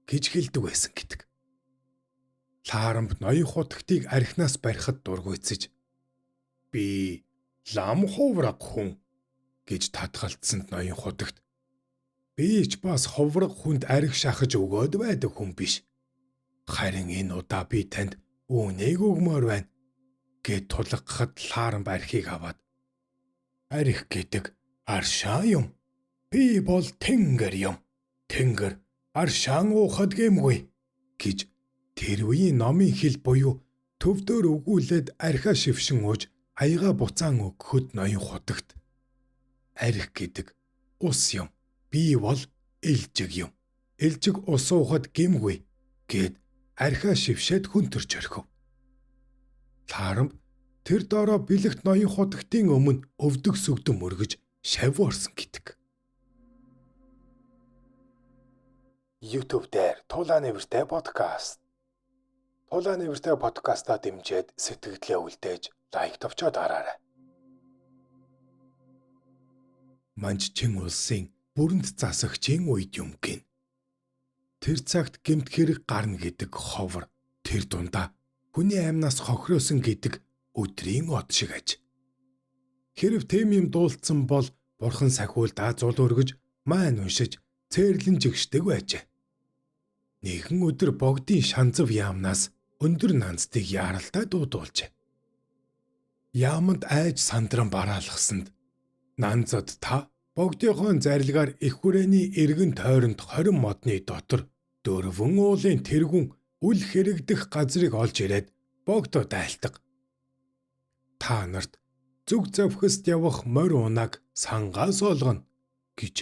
гэж хэлдэг байсан гэдэг. Лхарамб ноён хутагтыг архинаас барихад дургуйцэж би лам ховраг хүн гэж татгалцсанд ноён хутагт би ч бас ховраг хүнд арх шахаж өгөөд байдаг хүн биш. Харин энэ удаа би танд үнийг өгмөр байна гэд тулгахад Лхарамб архийг аваад арх гэдэг аршаа юм. Би бол тэнгэр юм. Тэнгэр аршаан уухад гэмгүй гэж тэр үеийн номын хэл буюу төвдөр өгүүлээд архаа шившин ууж аяга буцаан өгөхөд ноён хутагт арх гэдэг ус юм. Би бол элжиг юм. Элжиг ус уухад гэмгүй гэд архаа шившээд хүнтэрч орхив. Лхарамб тэр доороо бэлэгт ноён хутагтын өмнө өвдөг сүгдэм мөргөж шав орсон гэдэг. YouTube дээр Тулааны Вэртэй подкаст. Тулааны Вэртэй подкастаа дэмжиж сэтгэлдээ үлдээж лайк товчоод гараарай. Манччин улсын бүрэнд засагчийн үед юм гин. Тэр цагт гэмт хэрэг гарна гэдэг ховор тэр дундаа хүний аймнаас хохироосон гэдэг өдрийн од шиг аж. Хэрв тэм юм дуулцсан бол бурхан сахиулдаа зул өргөж маань уншиж цээрлэн жигшдэг байжээ. Нэгэн өдөр богдын шанзав яамнаас өндөр нанцтыг яаралтай дуудуулжээ. Яаманд айж сандран бараалгасанд нанзад та богдынхон зарилгаар их хүрээний эргэн тойронд 20 модны дотор дөрвөн уулын тэргүүн үл хэрэгдэх газрыг олж ирээд богдод айлтга. Та нарт зүг завхист явах морь унааг сангаас олгоно гэж.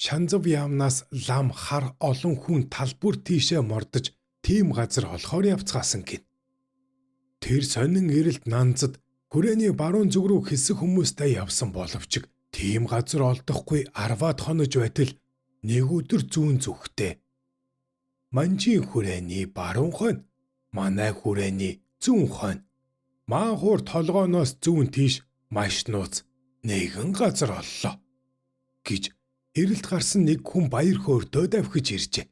Шанзав яамнаас лам хар олон хүн талбүр тийшээ мордож тийм газар олохоор явцгаасан гин. Тэр сонин эрэлт нанзад хүрээний баруун зүг рүү хэсэг хүмүүстэй явсан боловч тийм газар олдохгүй 10-аад хонож байтал нэг өдөр зүүн зүгтээ. Манжийн хүрээний баруун хойно, манай хүрээний зүүн хойно, маахуур толгооноос зүүн тийш маш нууц нэгэн газар оллоо гэж эрэлт гарсан нэг хүн баяр хөөртөө давхиж иржээ.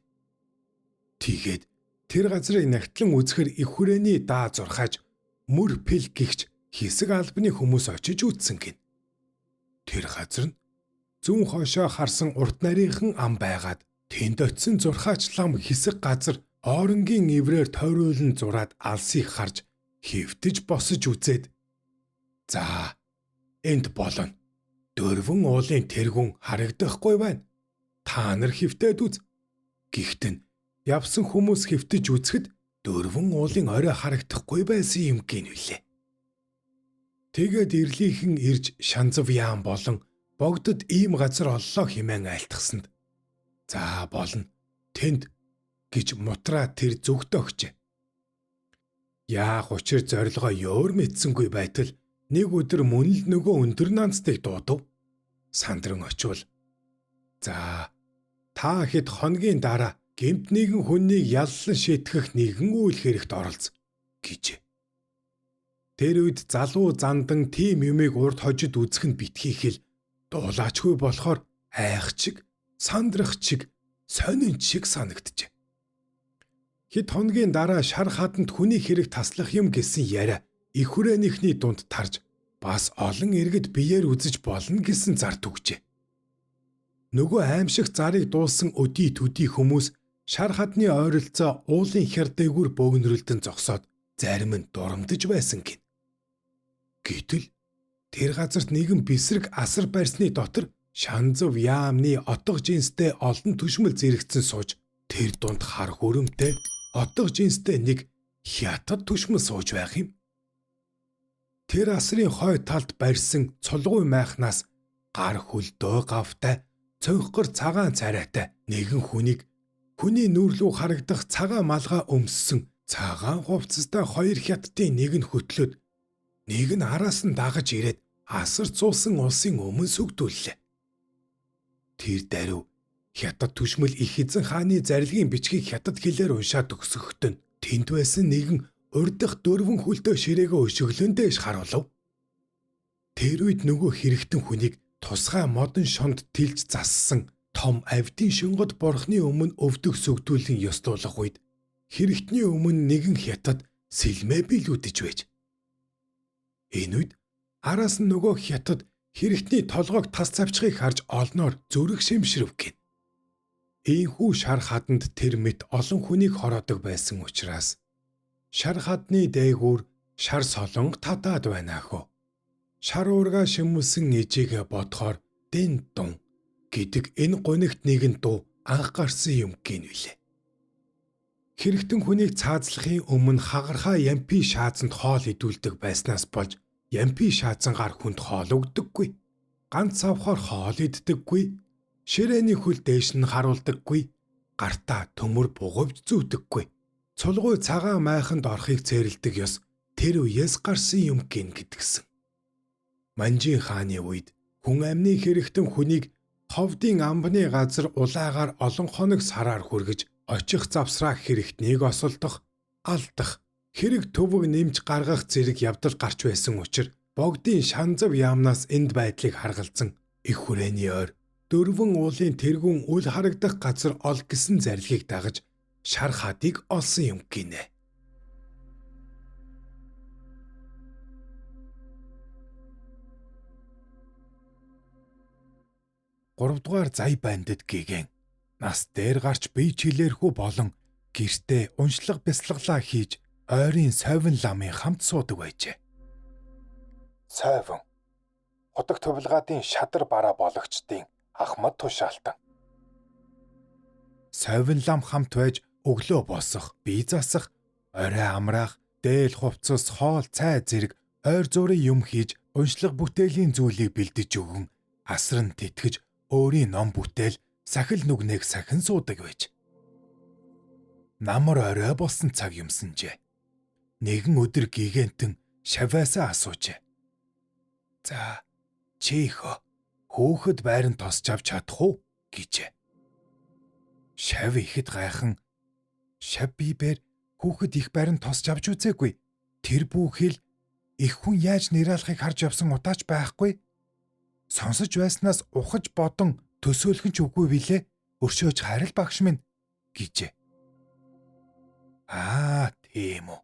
Тэгээд тэр газрыг нягтлан үзэхэр их хүрээний даа зурхааж мөр пэл гихч хэсэг албаны хүмүүс очиж үзсэн гин. Тэр газар нь зүүн хойшоо харсан урт нарийнхан ам байгаад тэнд очисон зурхаач лам хэсэг газар оронгийн иврээр тойруулан зураад алсыг харж хөвтөж босож үзээд за энд болно. Дөрвөн уулын тэргүүн харагдахгүй байна. Та нар хөвтөд үз. Гэхдээ явсан хүмүүс хөвтөж үзэхэд дөрвөн уулын орой харагдахгүй байсан юм гин үлээ. Тэгээд ирлийнхэн ирж шанзав яам болон богдод ийм газар оллоо хэмээн айлтгсанд за болно тэнд гэж мутраа тэр зүгт өгчээ. Яах учир зорилгоо ёор мэдсэнгүй байтал нэг өдөр мөн л нөгөө өндөр нанцтыг дуудав. Сандран очивол за та хэд хоногийн дараа гэмт нэгэн хүнийг яллан шийтгэх нэгэн үйл хэрэгт оролц гэж. Тэр үед залуу зандан тийм юмыг урд хожид үзэх нь битгий хэл дуулаачгүй болохоор айх чиг, сандрах чиг, сонин чиг санагджээ. Хэд хоногийн дараа шар хаданд хүний хэрэг таслах юм гэсэн яриа их хүрээнийхний дунд тарж бас олон иргэд биеэр үзэж болно гэсэн зар түгжээ. Нөгөө аимшиг зарыг дуулсан өдий төдий хүмүүс шар хадны ойролцоо уулын хяр дээгүүр бөөгнөрөлдөн зогсоод зарим нь дурамдж байсан гин. Гэтэл тэр газарт нэгэн бисрэг асар барьсны дотор шанзав яамны отго жинстэй олон түшмэл зэрэгцэн сууж тэр дунд хар хөрөмтэй отго жинстэй нэг хятад түшмэл сууж байх юм. Тэр асрын хой талд барьсан цулгуй майхнаас гар хөлдөө гавтай цонхгор цагаан царайтай нэгэн хүний нүүр рүү харагдах цагаан малгай өмссөн цагаан хувцастай хоёр хятадын нэг нь хөтлөөд нэг нь араас нь дагаж ирээд асар цуусан улсын өмнө сүгдүүллээ. Тэр даруй хятад түшмэл их эзэн хааны зарилгын бичгийг хятад хэлээр уншаад төгсгөхтө нь тэнд байсан нэгэн урдах дөрвөн хөлтөө ширээгээ өшөглөн дээш харуулв. Тэр үед нөгөө хэрэгтэн хүнийг тусгай модон шонд тэлж зассан том авдын шингод борхны өмнө өвдөх сүгдүүлэн ёслуулах үед хэрэгтний өмнө нэгэн хятад сэлмээ билүүдэж байж. Энэ үед араас нь нөгөө хятад хэрэгтний толгойг тас цавчхыг харж олноор зүрх шимшрэв гин. Ийхүү шар хаданд тэр мэт олон хүнийг хороодог байсан учраас шар хадны дээгүүр шар солонго татаад байна хөө. Шар уурга шимүүлсэн ижигээ бодохоор дэн дун гэдэг энэ гонигт нэгэн дуу анх гарсан юм гин үлээ. Хэрэгтэн хүнийг цаазлахын өмнө хагархаа ямпи шаазанд хоол идүүлдэг байснаас болж ямпи шаазангаар хүнд хоол өгдөггүй. Ганц авахаар хоол иддэггүй. Ширээний хөл дээш нь харуулдаггүй. Гартаа төмөр буговж зүүдэггүй. Цулгуй цагаан майханд орохыг цээрэлдэг ёс тэр үеэс гарсан юм гин гэдгсэн. Манжин хааны үед хүн амны хэрэгтэн хүнийг ховдын амбны газар улаагаар олон хоног сараар хүргэж очих завсраа хэрэгтнийг осолдох, алдах, хэрэг төвөг нэмж гаргах зэрэг явдал гарч байсан учраас богдын шанзав яамнаас энд байдлыг харгалзан их хүрээний ойр дөрвөн уулын тэргүүн үл харагдах газар ол гэсэн зарилгийг дагаж шар хадыг олсон юм гинэ. 3 дугаар зай бандад гэгэн нас дээр гарч бие чилээрхүү болон гэртээ уншлаг бясалгалаа хийж ойрын совин ламын хамт суудаг байжээ. Совин худаг төвлгаадын шадар бараа бологчдын ахмад тушаалтан. Совин лам хамт байж өглөө босох, бие засах, орой амраах, дээл хувцас, хоол, цай зэрэг ойр зургийн юм хийж уншлаг бүтээлийн зүйлийг бэлдэж өгөн асран тэтгэж өөрийн ном бүтээл сахил нүгнээг сахин суудаг байж. Намар орой болсон цаг юмсанжээ. Нэгэн өдөр гигантэн шавьяасаа асуужээ. За чи хөө хөөхд байранд тосч авч чадах уу гэжээ. Шав ихэд гайхан шав бибээр хүүхэд их байранд тосч авч үзээгүй. Тэр бүхэл их хүн яаж нэралахыг харж явсан удаач байхгүй. Сонсож байснаас ухаж бодон төсөөлөх ч үгүй билээ. Өршөөж харил багш минь гэжээ. Тийм үү.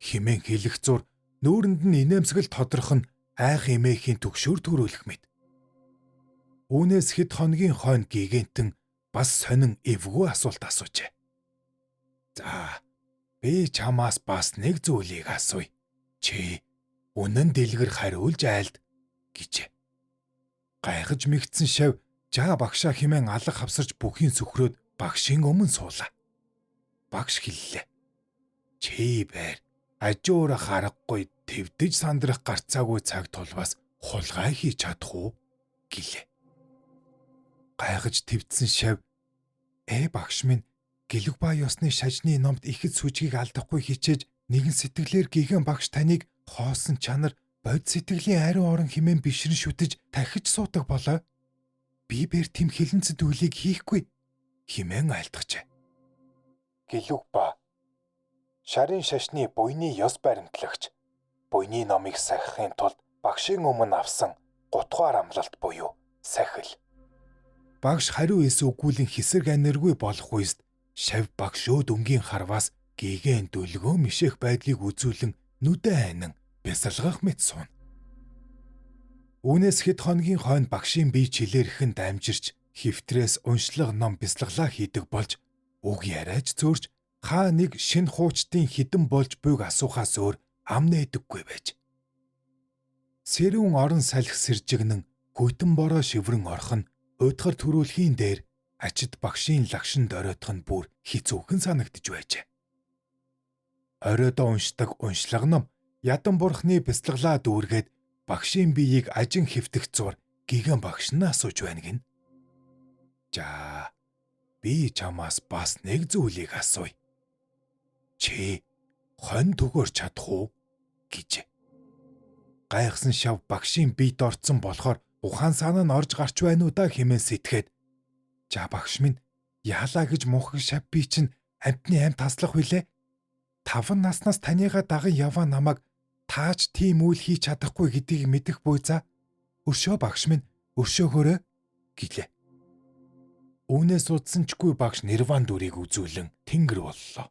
Химэн хэлэх зур нүүрэнд нь инээмсэгэл тодрох нь айх эмээхийн төгшөөр төрүүлэх мэт. Үүнээс хэд хоногийн хойно гигантэн бас сонин эвгүй асуулт асуужээ. За би чамаас бас нэг зүйлийг асууя. Чи үнэн дэлгэр хариулж айлд гэжээ. Гайхаж мэгдсэн шав жаа багшаа химэн алга хавсарч бүхийн сөхрөөд багшийн өмнө суулаа. Багш хэллээ. Чи байр ажуура харахгүй твдэж сандрах гарцаагүй цаг тулвас хулгай хийж чадах уу гэлээ. Гайхаж твдсэн шав багш минь гэлэг ба ёсны шажны номд ихэд сүжгийг алдахгүй хичээж нэгэн сэтгэлээр гигэн багш таныг хоосон чанар бод сэтгэлийн ариун орон химэн бишрэн шүтэж тахиж суудаг болоо. Би бэр тэм хилэнцэд үлийг хийхгүй химэн айлтгачаа. Гэлэг ба шарын шашны буйны ёс баримтлагч буйны номыг сахихын тулд багшийн өмнө авсан 3 дугаар амлалт буюу сахил. Багш хариу эс өгүүлэн хэсэг аниргүй болох үест шав багшөө дөнгийн харваас гигэн дөлгөө мишэх байдлыг үзүүлэн нүдэн айнан бясалгах мэт суун. Үүнээс хэд хоногийн хойно багшийн бие чилээрхэн дамжирч хэвтрээс уншлаг ном бяцлаглаа хийдэг болж үг яриач зөөрч хаа нэг шинэ хуучдын хідэн болж буйг асуухаас өөр ам нээдэггүй байж. Сэрүүн орон салхи сэржигнэн хүйтэн бороо шиврэн орхон уйдгар төрүүлхийн дээр ачид багшийн лагшин доройтох нь бүр хэцүүхэн санагдж байжээ. Оройдоо уншдаг уншлаг ном ядан бурхны бяцлаглаа дүүргээд багшийн биеийг ажин хэвтэх зур гигэн багш нь асууж байна гин. За би чамаас бас нэг зүйлийг асууя. Чи хон төгөөр чадах уу гэж. Гайхсан шав багшийн биед орцсон болохоор ухаан санаа нь орж гарч байна уу да хэмээн сэтгээд. За багш минь яалаа гэж мухаг шав би чинь амтны амт таслах хүлээ. 5 наснаас таныгаа даган яваа намайг таач тийм үйл хийж чадахгүй гэдгийг мэдэх буй за. Өшөө багш минь өшөөгөөрэй гэлээ. Үүнээс удсанчгүй багш нирван дүрийг үзүүлэн тэнгэр боллоо.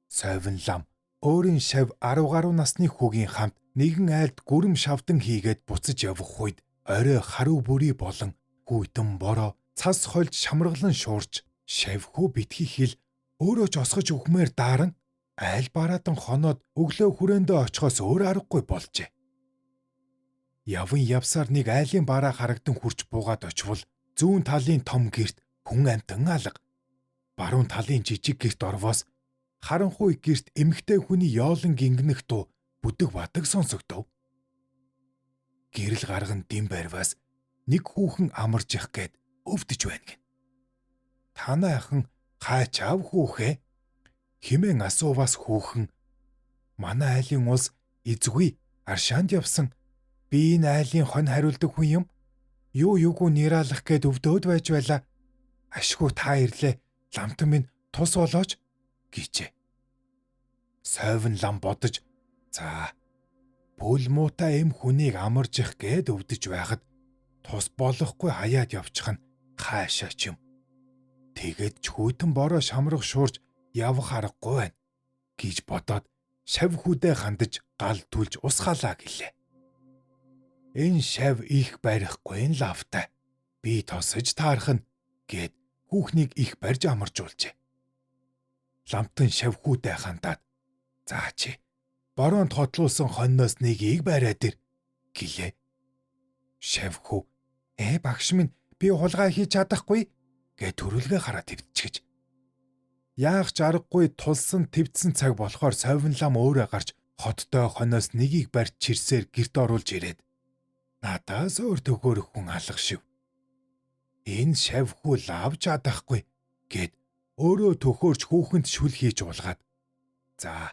Сойвон лам өөрийн шав 10 гаруй насны хүүгийн хамт нэгэн айлд гүрэм шавдан хийгээд буцаж явах үед орой харуу бүрий болон хүйтэн бороо цас хольж шамраглан шуурч шавхүү битгий хил өөрөө ч осгож өгмээр дааран айл бараатан хоноод өглөө хүрээндээ очихоос өөр аргагүй болжээ. Явн явсаар нэг айлын бараа харагдан хурж буугаад очивол зүүн талын том герт хүн амтан алга. Баруун талын жижиг герт орвоос харанхуй герт эмэгтэй хүний ёолон гингэнэх дуу бүдэг бадаг сонсогдов. Гэрэл гарган дэм барваас нэг хүүхэн амарч явах гээд өвдөж байна гин. Танай ахын хаач ав хүүхээ химэн асууваас хүүхэн манай айлын улс эзгүй аршаанд явсан би энэ айлын хон хариулдаг хүн юм. Юу юугүй нираалах гээд өвдөөд байж байла. Ашгүй та ирлээ. Ламтан минь тус болооч гэжээ. Сойвон лам бодож за бүл муутай эм хүнийг амарж их гээд өвдөж байхад тус болохгүй хаяад явчих нь хаашаа ч юм. Тэгээд ч хүйтэн бороо шамрах шуурж явах аргагүй байна гэж бодоод шав хүүдээ хандаж гал түлж усгаалаа гэлээ. Энэ шав их барихгүй энэ лавтай. Би тосож таарах нь гэд хүүхнийг их барьж амаржуулжээ. Ламтан шав хүүдээ хандаад за чи бороонд хотлуулсан хонноос нэгийг бариад ир гэлээ. Шав хүү багш минь би хулгай хийж чадахгүй гэд төрөлгөө хараад твдчихэж. Яах ч аргагүй тулсан твдсэн цаг болохоор сойвон лам өөрөө гарч хоттой хонноос нэгийг барьж чирсээр гэрт оруулж ирээд надаас өөр төгөөр хүн алга шив. Энэ шавхүү лавж чадахгүй гэд өөрөө төхөөрч хүүхэнд шүл хийж уулгаад. За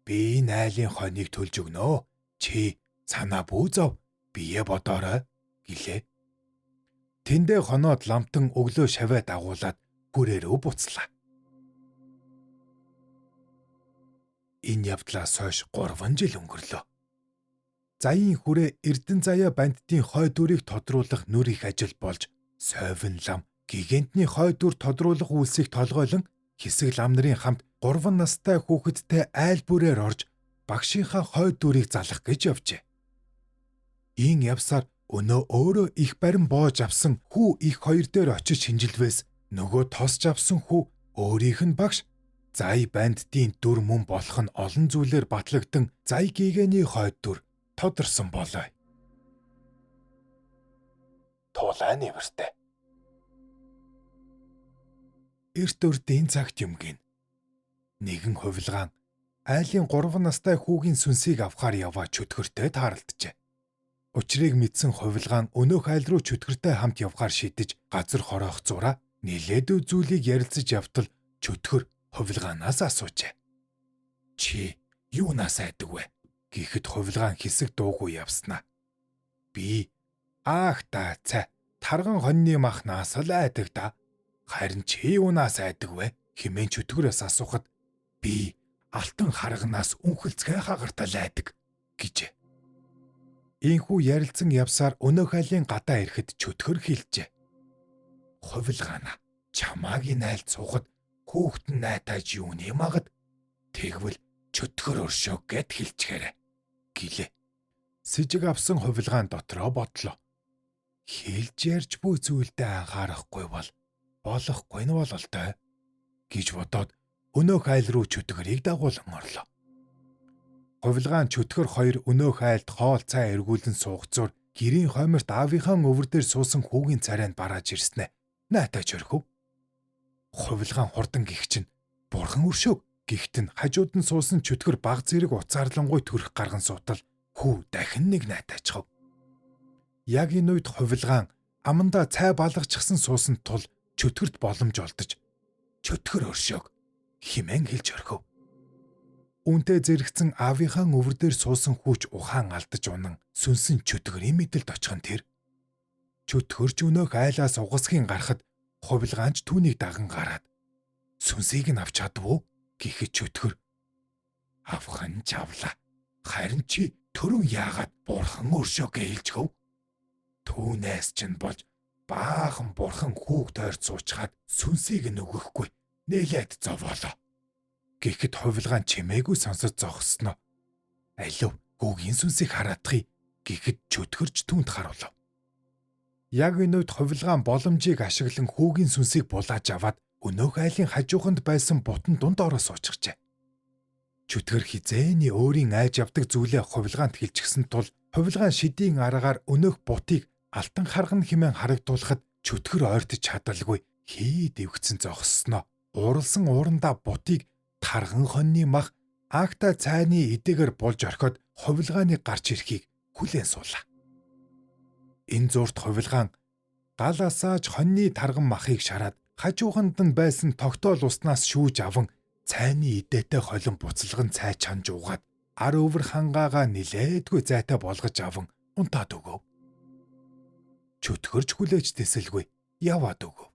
би энэ айлын хоныг төлж өгнө. Чи санаа бүүзав бие бодоорой гэлээ. Тэндээ хоноод ламтан өглөө шаваа дагуулад хүрээрөө буцлаа. Энэ явдлаас хойш 3 жил өнгөрлөө. Заяын хүрээ Эрдэнэ заяа бандитын хой дүрийг тодруулах нүр их ажил болж сойвон лам гигантны хой дүр тодруулах үйлсийг толгойлон хэсэг лам нарын хамт 3 настай хүүхэдтэй айл бүрээр орж багшийнхаа хой дүрийг залах гэж явжээ. Ийн явсаар өнөө өөрөө их барин боож авсан хүү их хоёр дээр очиж шинжилвээс нөгөө тосч авсан хүү өөрийнх нь багш зай бандитын дүр мөн болох нь олон зүйлээр батлагдсан зай гигэний хой дүр тодорсон болоо. Тулаа нэвэртэй. Эрт өрдийн цагт юм гин. Нэгэн хувилгаан айлын 3 настай хүүгийн сүнсийг авахар яваа чөтгөртэй тааралджээ. Учрыг мэдсэн хувилгаан өнөөх айл руу чөтгөртэй хамт явахар шийдэж газар хороох зураа нилээдүү зүйлийг ярилцаж явтал чөтгөр хувилгаанаас асуужээ. Чи юунаас айдаг вэ? Гэхэд хувилгаан хэсэг дуугүй явснаа. Би аах та цай тарган хоньны махнаас л айдаг да. Харин чи юунаас айдаг вэ? Хэмээн чөтгөрөөс асуухад би алтан харганаас үнхэлцгээ хагартал айдаг гэжээ. Ийхүү ярилцсан явсаар өнөөх айлын гадаа ирэхэд чөтгөр хэлжээ. Хувилгаана чамаагийн айлд суугаад хүүхэд нь найтаж юуны магад тэгвэл чөтгөр өршөө гэд хэлчихээрэй гэлээ. С жиг авсан хувилгаан дотроо бодлоо. Хэлж ярьж буй зүйлдээ анхаарахгүй бол болохгүй нь бололтой гэж бодоод өнөөх айл руу чөтгөрийг дагуулan орлоо. Хувилгаан чөтгөр хоёр өнөөх айлд хоол цай эргүүлэн суугцуур гэрийн хойморт аавынхаа өвөр дээр суусан хүүгийн царайнд барааж ирснэ. Наатаж өрхөв. Хувилгаан хурдан гих чинь бурхан өршөөг гихт нь хажууд нь суусан чөтгөр баг зэрэг уцаарлангуй төрөх гарган суутал хүү дахин нэг наатайчхав. Яг энэ үед хувилгаан амандаа цай балгачихсан суусан тул чөтгөрт боломж олдож чөтгөр өршөөг химэн хэлж орхив. Үүнтэй зэрэгцэн аавынхаа өвөр дээр суусан хүүч ухаан алдаж унан сүнсэн чөтгөрийн мэдэлд очихын тэр. Чөтгөрч өнөөх айлаас угасхийн гарахад хувилгаанч түүнийг даган гараад сүнсийг нь авч чадв уу гэхэд чөтгөр авах нь чавла. Харин чи түрүүн яагаад бурхан өршөөгээ хэлжгөв? Түүнээс чинь болж баахан бурхан хүүг тойрч суучгаад сүнсийг нь өгөхгүй нээлээд зовоолоо. Гэхэд хувилгаан чимээгүй сонсож зогссноо. Алив хүүгийн сүнсийг хараадахыг гэхэд чөтгөрч түүнд харуулв. Яг энэ үед хувилгаан боломжийг ашиглан хүүгийн сүнсийг булааж аваад өнөөх айлын хажууханд байсан бутан дунд ороо суучихжээ. Чөтгөр хизээний өөрийн айж явдаг зүйлээ хувилгаанд хэлчихсэн тул хувилгаан шидийн аргаар өнөөх бутыг алтан харган хэмээн харагдуулахад чөтгөр ойртож чадалгүй хий дэвгцэн зогссноо. Ууралсан уурандаа бутыг тарган хоньны мах агта цайны эдэгээр болж орхиод хувилгааны гарч ирэхийг хүлээн суулаа. Энэ зурт хувилгаан гал асааж хоньны тарган махыг шараад хажууханд нь байсан тогтоол уснаас шүүж аван цайны эдээтэй холон буцалган цай чанж уугаад ар өвөр хангаагаа нилээдгүй зайтай болгож аван унтаад өгөв. Чөтгөрч хүлээж тэсэлгүй яваад өгөв.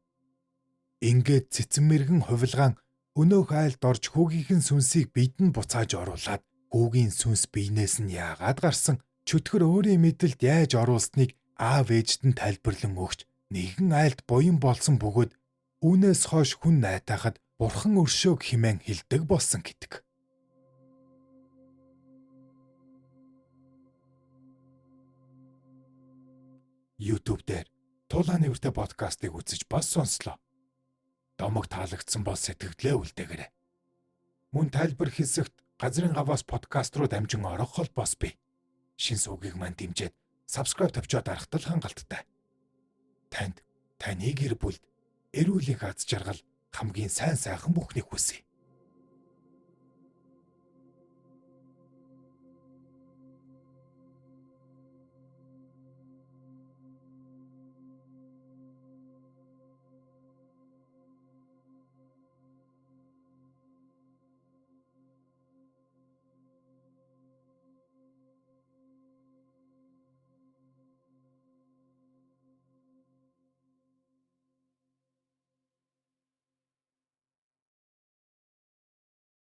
Ингээд цэцэн мэргэн хувилгаан өнөөх айлд орж хүүгийнхэн сүнсийг бидэнд буцааж оруулаад хүүгийн сүнс биенээс нь яагаад гарсан чөтгөр өөрийн мэдэлд яаж оруулсныг аав ээжд нь тайлбарлан өгч нэгэн айлд буян болсон бөгөөд үүнээс хойш хүн найтахад бурхан өршөөг химэн хэлдэг болсон гэдэг. YouTube дээр Тулааны үртэй подкастыг үзэж бас сонслоо. Домог таалагдсан бол сэтгэлдээ үлдээгээрэй. Мөн тайлбар хэсэгт газрын гаваас подкаст руу дамжин орох холбоос бий. Шин суугийг мань дэмжиж subscribe тавьчаад арахтал хангалттай. Танд таны гэр бүлд эрүүл их аз жаргал хамгийн сайн сайхан бүхнийг хүсье.